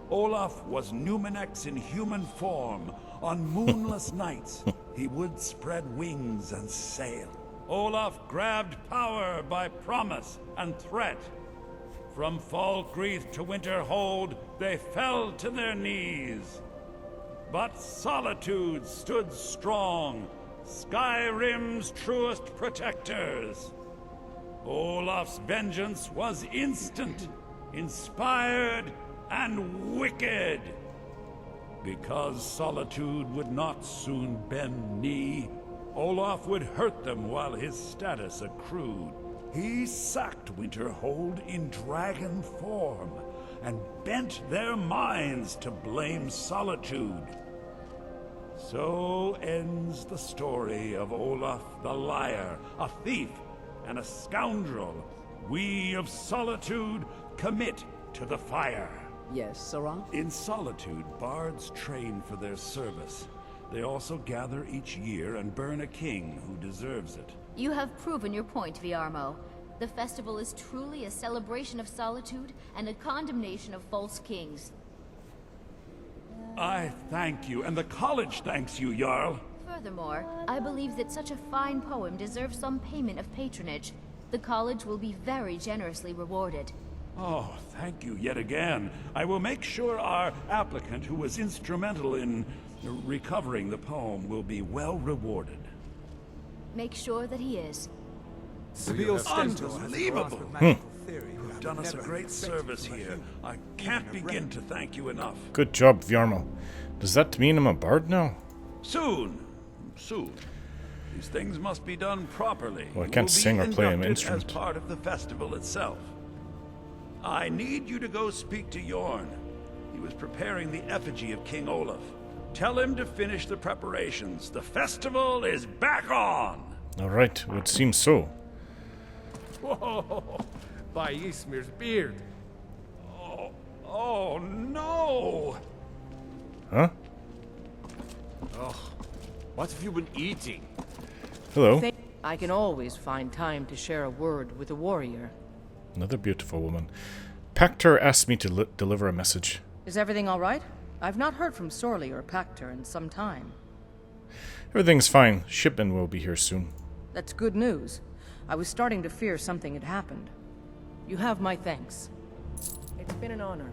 Olaf was Numenek's in human form. On moonless nights, he would spread wings and sail. Olaf grabbed power by promise and threat. From Falkreath to Winterhold, they fell to their knees. But Solitude stood strong, Skyrim's truest protectors. Olaf's vengeance was instant, inspired, and wicked. Because Solitude would not soon bend knee, Olaf would hurt them while his status accrued. He sacked Winterhold in dragon form, and bent their minds to blame Solitude. So ends the story of Olaf the Liar, a thief and a scoundrel. We of Solitude commit to the fire. Yes, Sirrah? In Solitude, bards train for their service. They also gather each year and burn a king who deserves it. You have proven your point, Viarmo. The festival is truly a celebration of solitude and a condemnation of false kings. I thank you, and the college thanks you, Jarl. Furthermore, I believe that such a fine poem deserves some payment of patronage. The college will be very generously rewarded. Oh, thank you yet again. I will make sure our applicant, who was instrumental in recovering the poem, will be well rewarded. Make sure that he is. Unbelievable! You've done us a great service here. I can't begin to thank you enough. Good job, Viarmo. Does that mean I'm a bard now? Soon. Soon. These things must be done properly. Well, I can't sing or play an instrument. As part of the festival itself. I need you to go speak to Yorn. He was preparing the effigy of King Olaf. Tell him to finish the preparations. The festival is back on! Alright, it would seem so. Whoa! By Ysmir's beard. Oh no! Huh? Oh, what have you been eating? Hello. I can always find time to share a word with a warrior. Another beautiful woman. Pactor asked me to deliver a message. Is everything all right? I've not heard from Sorley or Pactor in some time. Everything's fine. Shipment will be here soon. That's good news. I was starting to fear something had happened. You have my thanks. It's been an honor.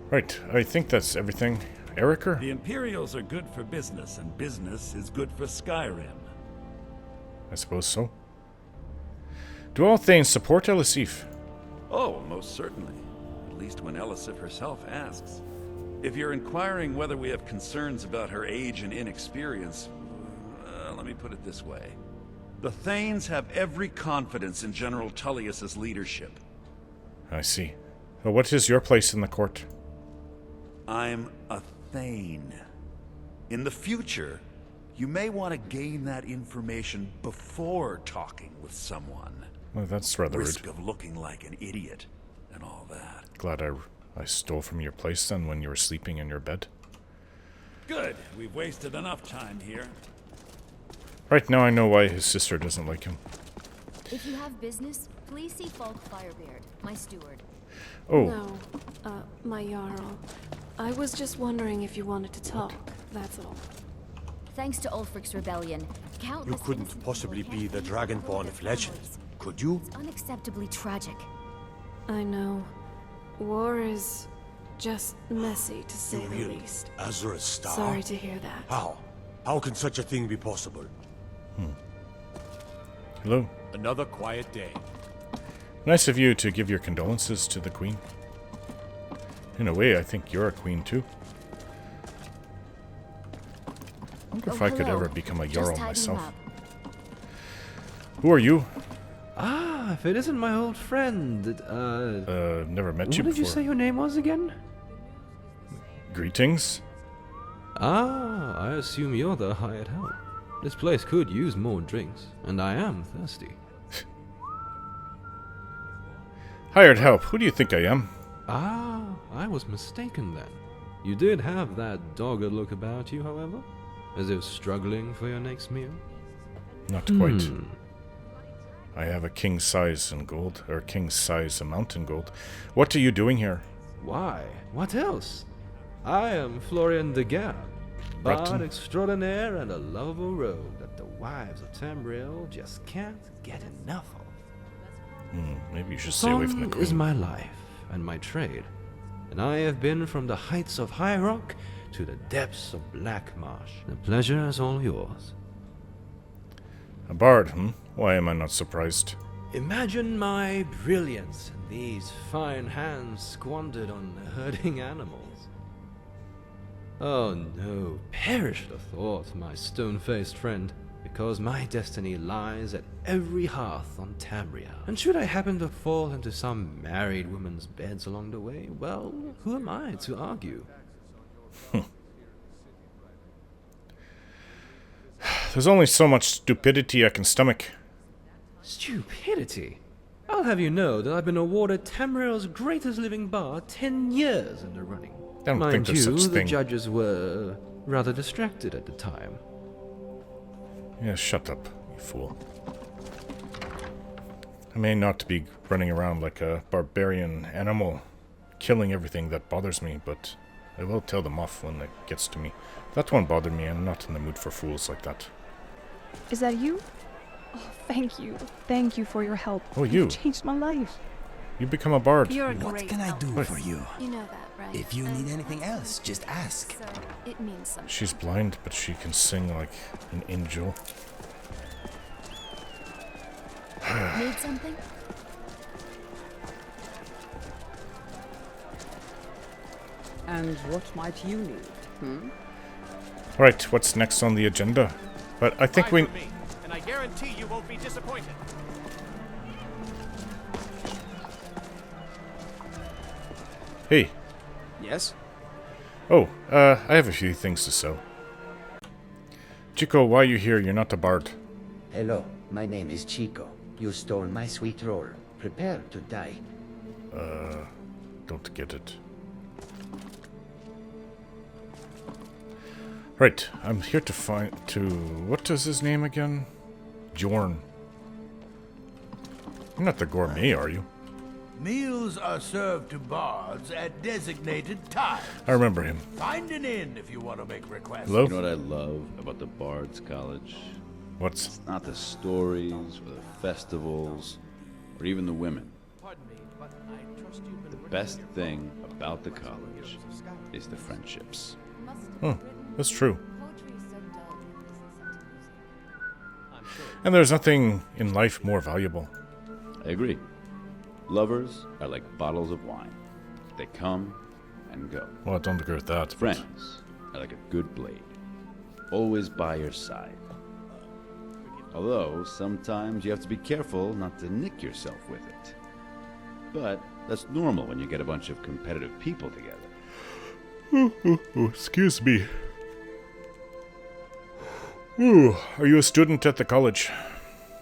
Right, I think that's everything. Eriker? The Imperials are good for business, and business is good for Skyrim. I suppose so. Do all Thanes support Elisif? Oh, most certainly. At least when Elisif herself asks. If you're inquiring whether we have concerns about her age and inexperience, let me put it this way. The Thanes have every confidence in General Tullius's leadership. I see. Well, what is your place in the court? I'm a Thane. In the future, you may want to gain that information before talking with someone. Well, that's rather Risk rude. of looking like an idiot and all that. Glad I stole from your place then when you were sleeping in your bed. Good. We've wasted enough time here. Right now I know why his sister doesn't like him. If you have business, please see Falk Firebeard, my steward. Oh. No, my Jarl. I was just wondering if you wanted to talk, that's all. Thanks to Ulfric's rebellion, countless You couldn't possibly be the Dragonborn of legend, could you? It's unacceptably tragic. I know. War is just messy, to say the least. Azura's star? Sorry to hear that. How? How can such a thing be possible? Hello. Another quiet day. Nice of you to give your condolences to the queen. In a way, I think you're a queen too. I wonder if I could ever become a Jarl myself. Who are you? Ah, if it isn't my old friend, never met you before. What did you say your name was again? Greetings. Ah, I assume you're the hired help. This place could use more drinks, and I am thirsty. Hired help, who do you think I am? Ah, I was mistaken then. You did have that dogged look about you, however, as if struggling for your next meal. Not quite. I have a king's size in gold, or king's size amount in gold. What are you doing here? Why? What else? I am Florian de Gab, bard extraordinaire and a lovable rogue that the wives of Tamriel just can't get enough of. Maybe you should stay away from the Song queen. is my life and my trade, and I have been from the heights of High Rock to the depths of Black Marsh. The pleasure is all yours. A bard, Why am I not surprised? Imagine my brilliance and these fine hands squandered on herding animals. Oh no, perish the thought, my stone-faced friend, because my destiny lies at every hearth on Tamriel. And should I happen to fall into some married woman's beds along the way, well, who am I to argue? There's only so much stupidity I can stomach. Stupidity? I'll have you know that I've been awarded Tamriel's greatest living bard 10 years in the running. I don't Mind think there's you, such the thing. judges were rather distracted at the time. Yeah, shut up, you fool. I may not be running around like a barbarian animal, killing everything that bothers me, but I will tell them off when it gets to me. That won't bother me. I'm not in the mood for fools like that. Is that you? Oh, thank you. Thank you for your help. Oh, you. You've changed my life. You become a bard. You're a What great can I do What? for you? You know that, right? If you need anything else, just ask. So, it means something. She's blind, but she can sing like an angel. Need something? And what might you need, Right, what's next on the agenda? But I think we... Me, and I guarantee you won't be disappointed. Hey. Yes? Oh, I have a few things to sell. Chico, why are you here? You're not a bard. Hello, my name is Chico. You stole my sweet roll. Prepare to die. Don't get it. Right, I'm here to find... What is his name again? Jorn. You're not the gourmet, are you? Meals are served to bards at designated times. I remember him. Find an inn if you want to make requests. Hello? You know what I love about the Bard's College? What's? It's not the stories, or the festivals, or even the women. The best thing about the college is the friendships. That's true. And there's nothing in life more valuable. I agree. Lovers are like bottles of wine. They come and go. Well, I don't agree with that. Friends are like a good blade. Always by your side. Although, sometimes you have to be careful not to nick yourself with it. But that's normal when you get a bunch of competitive people together. Excuse me. Ooh, are you a student at the college?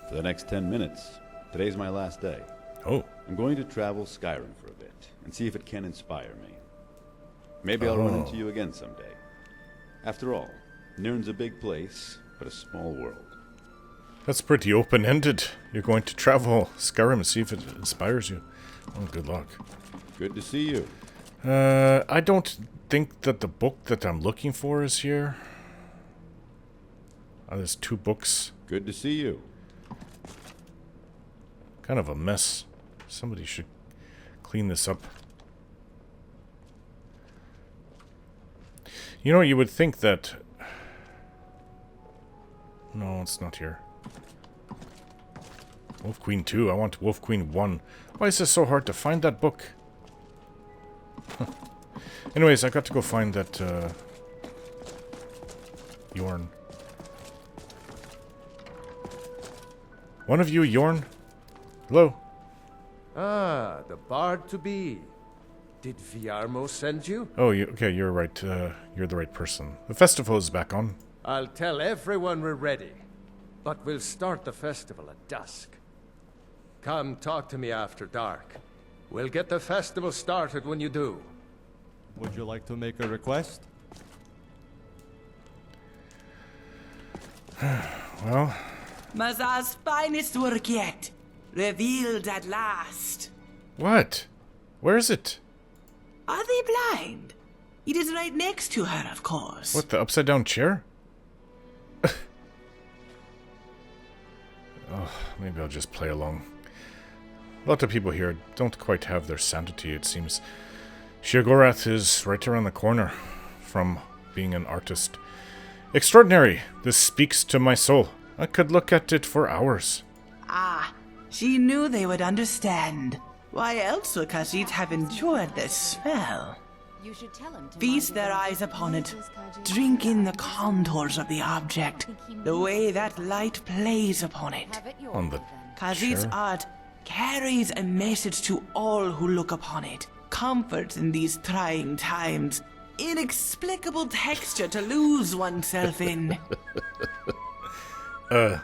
For the next 10 minutes. Today's my last day. Oh. I'm going to travel Skyrim for a bit and see if it can inspire me. Maybe I'll run into you again someday. After all, Nirn's a big place, but a small world. That's pretty open-ended. You're going to travel Skyrim and see if it inspires you. Oh, good luck. Good to see you. I don't think that the book that I'm looking for is here. There's 2 books. Good to see you. Kind of a mess. Somebody should clean this up. You know, you would think that... No, it's not here. Wolf Queen 2. I want Wolf Queen 1. Why is this so hard to find that book? Anyways, I got to go find that Yorn. One of you, Yorn? Hello? Ah, the bard-to-be. Did Viarmo send you? Oh, okay, you're right. You're the right person. The festival is back on. I'll tell everyone we're ready. But we'll start the festival at dusk. Come talk to me after dark. We'll get the festival started when you do. Would you like to make a request? Well... Mazar's finest work yet. Revealed at last. What? Where is it? Are they blind? It is right next to her, of course. What, the upside-down chair? Oh, maybe I'll just play along. A lot of people here don't quite have their sanity, it seems. Sheogorath is right around the corner from being an artist. Extraordinary! This speaks to my soul. I could look at it for hours. Ah, she knew they would understand. Why else would Khajiit have endured this spell? You should tell him to Feast their eyes upon it. Drink in the contours of the object. The way that light plays upon it. On the Khajiit's chair? art carries a message to all who look upon it. Comfort in these trying times. Inexplicable texture to lose oneself in. Oh,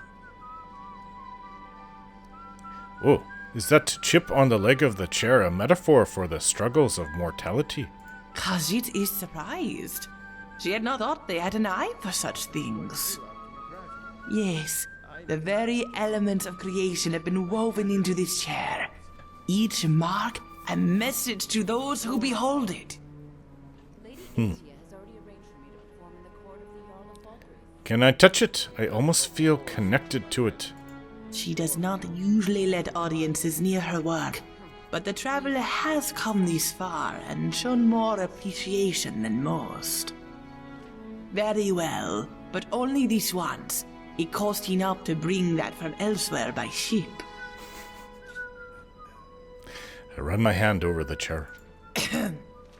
is that chip on the leg of the chair a metaphor for the struggles of mortality? Khajiit is surprised. She had not thought they had an eye for such things. Yes, the very elements of creation have been woven into this chair. Each mark a message to those who behold it. Can I touch it? I almost feel connected to it. She does not usually let audiences near her work, but the traveler has come this far and shown more appreciation than most. Very well, but only this once. It cost enough to bring that from elsewhere by ship. I run my hand over the chair.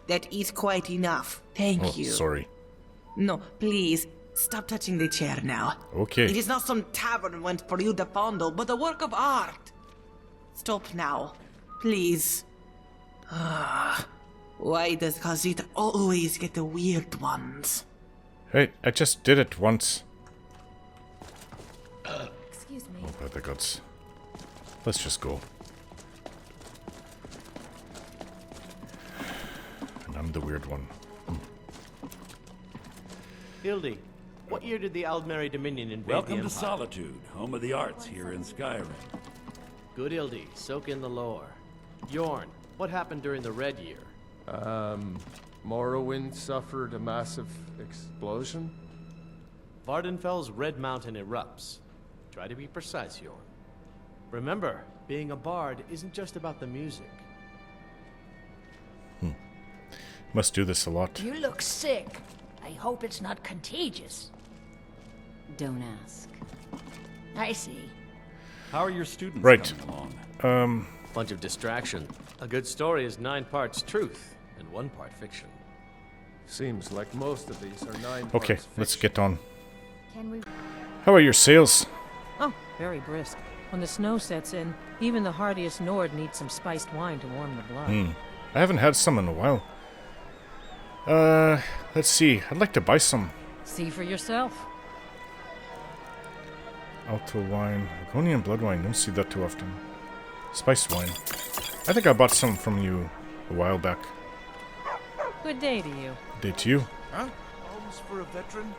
That is quite enough. Thank you. Sorry. No, please, stop touching the chair now. Okay. It is not some tavern went for you to fondle, but a work of art. Stop now, please. Why does Khajiit always get the weird ones? Hey, I just did it once. Excuse me. Oh, by the gods. Let's just go. And I'm the weird one. Hildy, what year did the Aldmeri Dominion invade Welcome the to Empire? Solitude, home of the arts here in Skyrim. Good Hildy, soak in the lore. Yorn, what happened during the Red Year? Morrowind suffered a massive explosion? Vardenfell's Red Mountain erupts. Try to be precise, Yorn. Remember, being a bard isn't just about the music. Must do this a lot. You look sick. I hope it's not contagious. Don't ask. I see. How are your students Right. coming along? Bunch of distraction. A good story is 9 parts truth and 1 part fiction. Seems like most of these are 9 Okay, parts let's fiction. get on. Can we... How are your sales? Oh, very brisk. When the snow sets in, even the hardiest Nord needs some spiced wine to warm the blood. I haven't had some in a while. Let's see. I'd like to buy some. See for yourself. Alto wine. Argonian blood wine. Don't see that too often. Spiced wine. I think I bought some from you a while back. Good day to you. Good day to you. Huh? Alms for a veteran?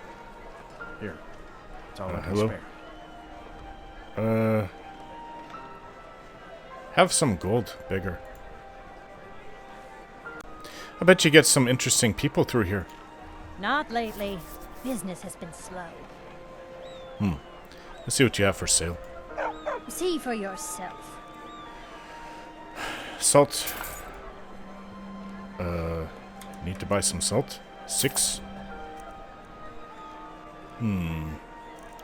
Here. It's all I can hello? spare. Have some gold, beggar. I bet you get some interesting people through here. Not lately. Business has been slow. Let's see what you have for sale. See for yourself. Salt. Need to buy some salt. 6.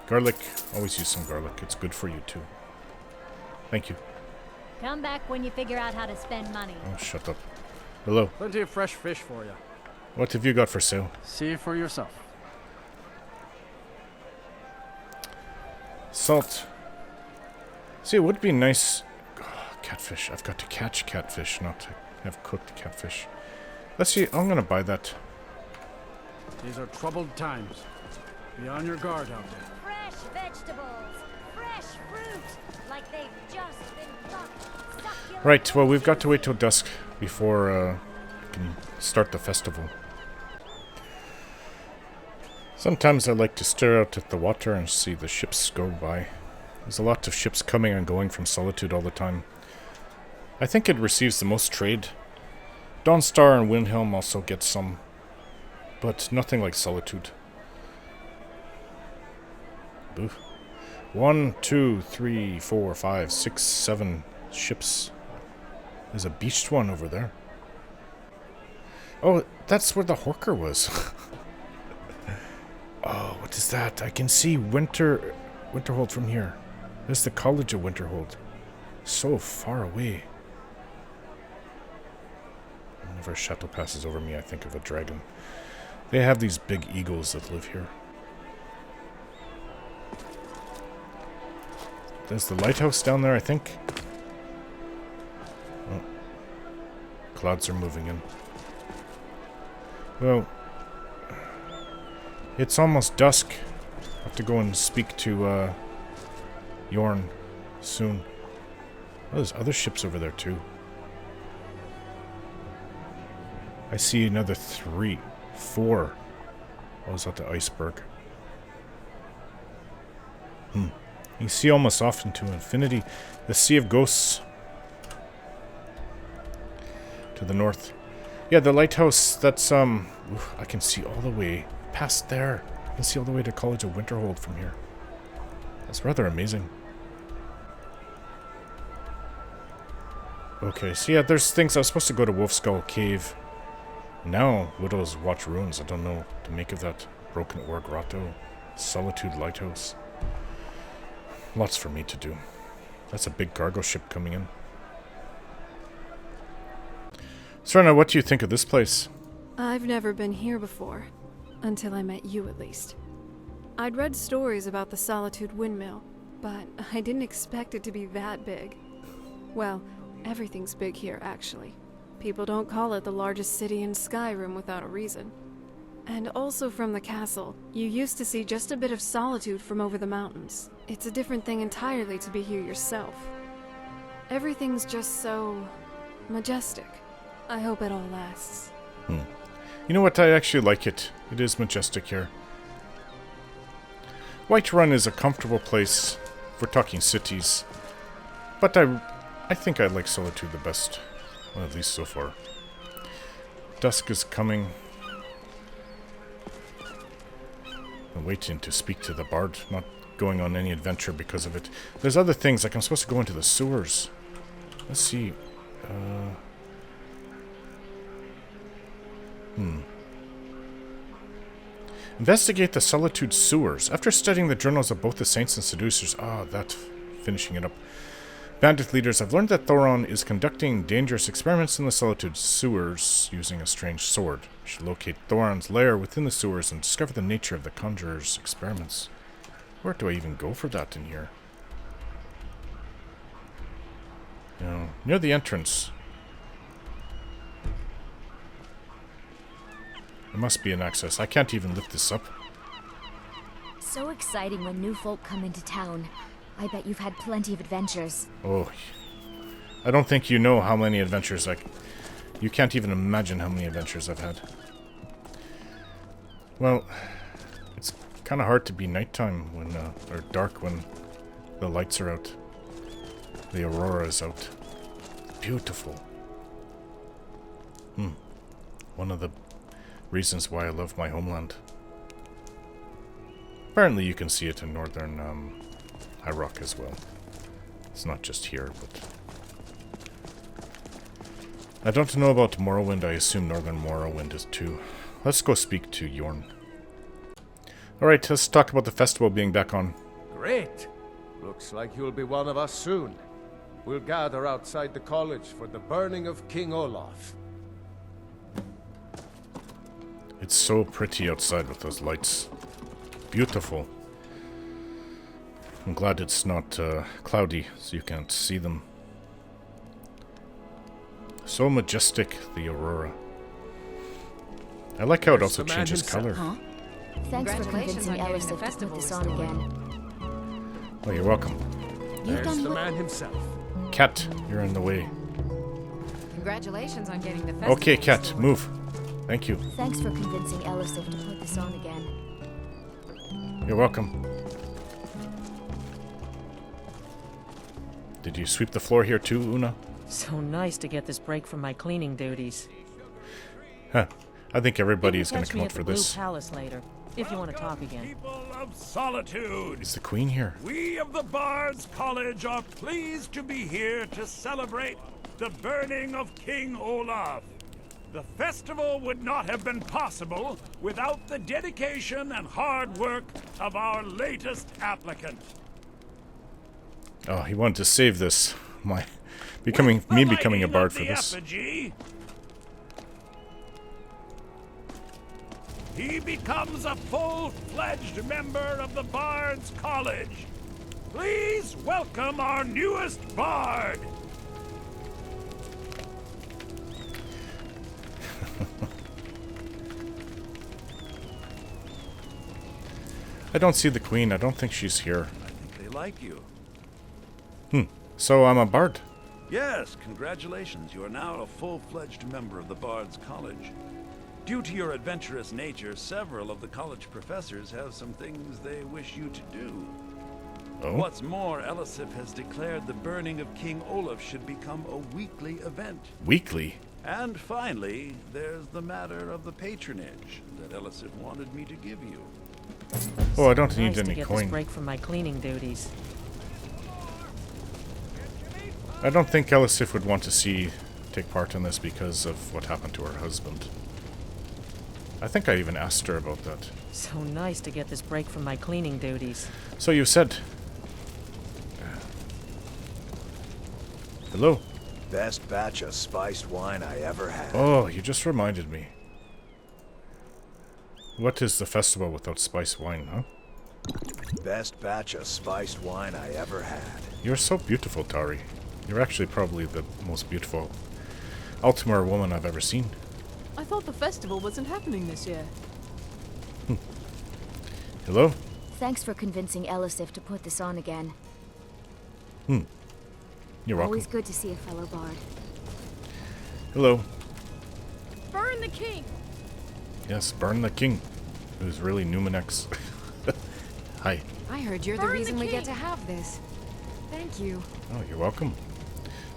Garlic. Always use some garlic. It's good for you too. Thank you. Come back when you figure out how to spend money. Oh, shut up. Hello. Plenty of fresh fish for you. What have you got for sale? See for yourself. Salt. See, it would be nice... Oh, catfish. I've got to catch catfish, not to have cooked catfish. Let's see. I'm going to buy that. These are troubled times. Be on your guard out there. Fresh vegetables, fresh fruit, like they've just been plucked. Succulent. Right, well, we've got to wait till dusk before we can start the festival. Sometimes I like to stare out at the water and see the ships go by. There's a lot of ships coming and going from Solitude all the time. I think it receives the most trade. Dawnstar and Windhelm also get some, but nothing like Solitude. Boof. 1, 2, 3, 4, 5, 6, 7 ships. There's a beached one over there. Oh, that's where the Horker was. Oh, what is that? I can see Winterhold from here. There's the College of Winterhold. So far away. Whenever a shuttle passes over me, I think of a dragon. They have these big eagles that live here. There's the lighthouse down there, I think. Oh. Clouds are moving in. Well, it's almost dusk. I have to go and speak to Yorn soon. Oh, there's other ships over there too. I see another 3, 4. Oh, is that the iceberg? You see almost off into infinity. The Sea of Ghosts. To the north. Yeah, the lighthouse, that's, I can see all the way past there. I can see all the way to College of Winterhold from here. That's rather amazing. Okay, so yeah, there's things. I was supposed to go to Wolfskull Cave. Now, Widow's Watch Ruins. I don't know what to make of that. Broken Ore Grotto. Solitude Lighthouse. Lots for me to do. That's a big cargo ship coming in. Serena, what do you think of this place? I've never been here before. Until I met you, at least. I'd read stories about the Solitude windmill, but I didn't expect it to be that big. Well, everything's big here, actually. People don't call it the largest city in Skyrim without a reason. And also from the castle, you used to see just a bit of Solitude from over the mountains. It's a different thing entirely to be here yourself. Everything's just so... majestic. I hope it all lasts. You know what? I actually like it. It is majestic here. Whiterun is a comfortable place if we're talking cities. But I think I like Solitude the best. Well, at least so far. Dusk is coming. I'm waiting to speak to the bard. Not going on any adventure because of it. There's other things, like I'm supposed to go into the sewers. Let's see. Investigate the Solitude sewers. After studying the journals of both the Saints and Seducers... finishing it up. Bandit leaders have learned that Thoron is conducting dangerous experiments in the Solitude sewers using a strange sword. We should locate Thoron's lair within the sewers and discover the nature of the Conjurer's experiments. Where do I even go for that in here? Near the entrance. There must be an access. I can't even lift this up. So exciting when new folk come into town. I bet you've had plenty of adventures. Oh, I don't think you know how many adventures you can't even imagine how many adventures I've had. Well, it's kind of hard to be nighttime when, or dark when the lights are out. The aurora is out. Beautiful. One of the reasons why I love my homeland. Apparently you can see it in northern Iraq as well. It's not just here, but... I don't know about Morrowind. I assume northern Morrowind is too. Let's go speak to Yorn. Alright, let's talk about the festival being back on. Great! Looks like you'll be one of us soon. We'll gather outside the college for the Burning of King Olaf. It's so pretty outside with those lights. Beautiful. I'm glad it's not cloudy, so you can't see them. So majestic, the aurora. I like how it also changes color. Huh? Thanks for convincing Elisif to put this on again. Oh, you're welcome. There's the man himself. Cat, you're in the way. Congratulations on getting the festival. Okay, Cat, move. Thank you. Thanks for convincing Elisif to put this on again. You're welcome. Did you sweep the floor here too, Una? So nice to get this break from my cleaning duties. Huh. I think everybody is going to Catch come me out at for the this. Blue Palace later, if you want to talk again. People of Solitude. Is the Queen here? We of the Bards College are pleased to be here to celebrate the Burning of King Olaf. The festival would not have been possible without the dedication and hard work of our latest applicant. Oh, he wanted to save this. Becoming a bard for this. Effigy, he becomes a full-fledged member of the Bards College. Please welcome our newest bard. I don't see the Queen. I don't think she's here. I think they like you. So I'm a bard. Yes, congratulations. You are now a full-fledged member of the Bards College. Due to your adventurous nature, several of the college professors have some things they wish you to do. Oh? What's more, Elisif has declared the Burning of King Olaf should become a weekly event. Weekly? And finally, there's the matter of the patronage that Elisif wanted me to give you. Oh, I don't need Nice to any get coin. this break from my cleaning duties. I don't think Elisif would want to take part in this because of what happened to her husband. I think I even asked her about that. So nice to get this break from my cleaning duties. So you said... Hello? Best batch of spiced wine I ever had. Oh, you just reminded me. What is the festival without spiced wine, huh? Best batch of spiced wine I ever had. You're so beautiful, Tari. You're actually probably the most beautiful Altamar woman I've ever seen. I thought the festival wasn't happening this year. Hello? Thanks for convincing Elisif to put this on again. You're welcome. Always good to see a fellow bard. Hello. Burn the king! Yes, burn the king. Who's really Numenex. Hi. I heard you're the reason we get to have this. Thank you. Oh, you're welcome.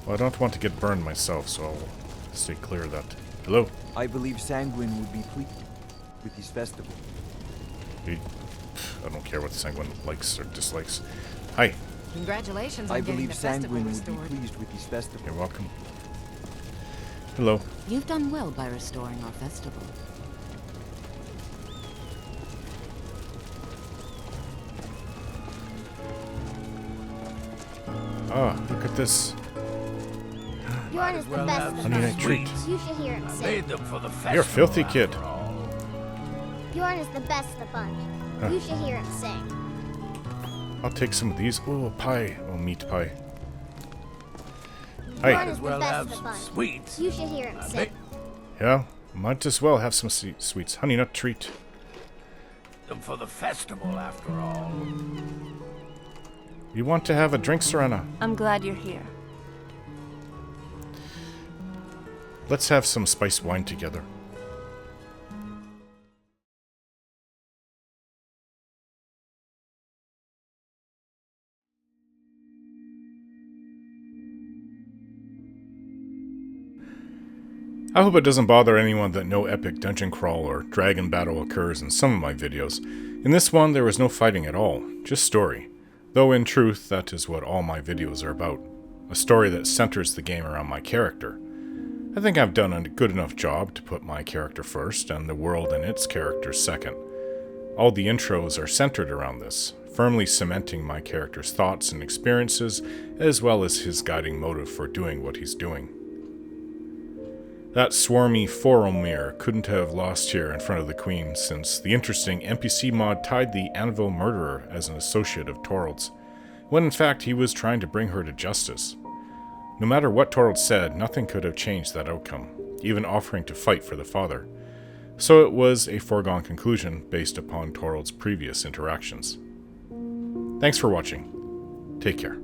Well, I don't want to get burned myself, so I'll stay clear of that. Hello? I believe Sanguine would be pleased with his festival. I don't care what Sanguine likes or dislikes. Hi. Congratulations I on getting believe the festival Sanguine would be restored. pleased with his festival. You're welcome. Hello. You've done well by restoring our festival. Ah, look at this. Yorn is the best. Honey Nut Treat. You should hear him sing. Made them for the festival. You're a filthy kid. Yorn is the best of the bunch. Huh. You should hear him sing. I'll take some of these. Oh, pie. Oh, meat pie. Hi. Might as well have some sweets. You should hear him sing. Yeah, might as well have some sweets. Honey nut treat. Them for the festival, after all. You want to have a drink, Serena? I'm glad you're here. Let's have some spiced wine together. I hope it doesn't bother anyone that no epic dungeon crawl or dragon battle occurs in some of my videos. In this one, there was no fighting at all, just story. Though in truth, that is what all my videos are about. A story that centers the game around my character. I think I've done a good enough job to put my character first and the world and its characters second. All the intros are centered around this, firmly cementing my character's thoughts and experiences, as well as his guiding motive for doing what he's doing. That swarmy Foromir couldn't have lost here in front of the Queen, since the interesting NPC mod tied the Anvil murderer as an associate of Torald's, when in fact he was trying to bring her to justice. No matter what Torald said, nothing could have changed that outcome, even offering to fight for the father. So it was a foregone conclusion based upon Torald's previous interactions. Thanks for watching. Take care.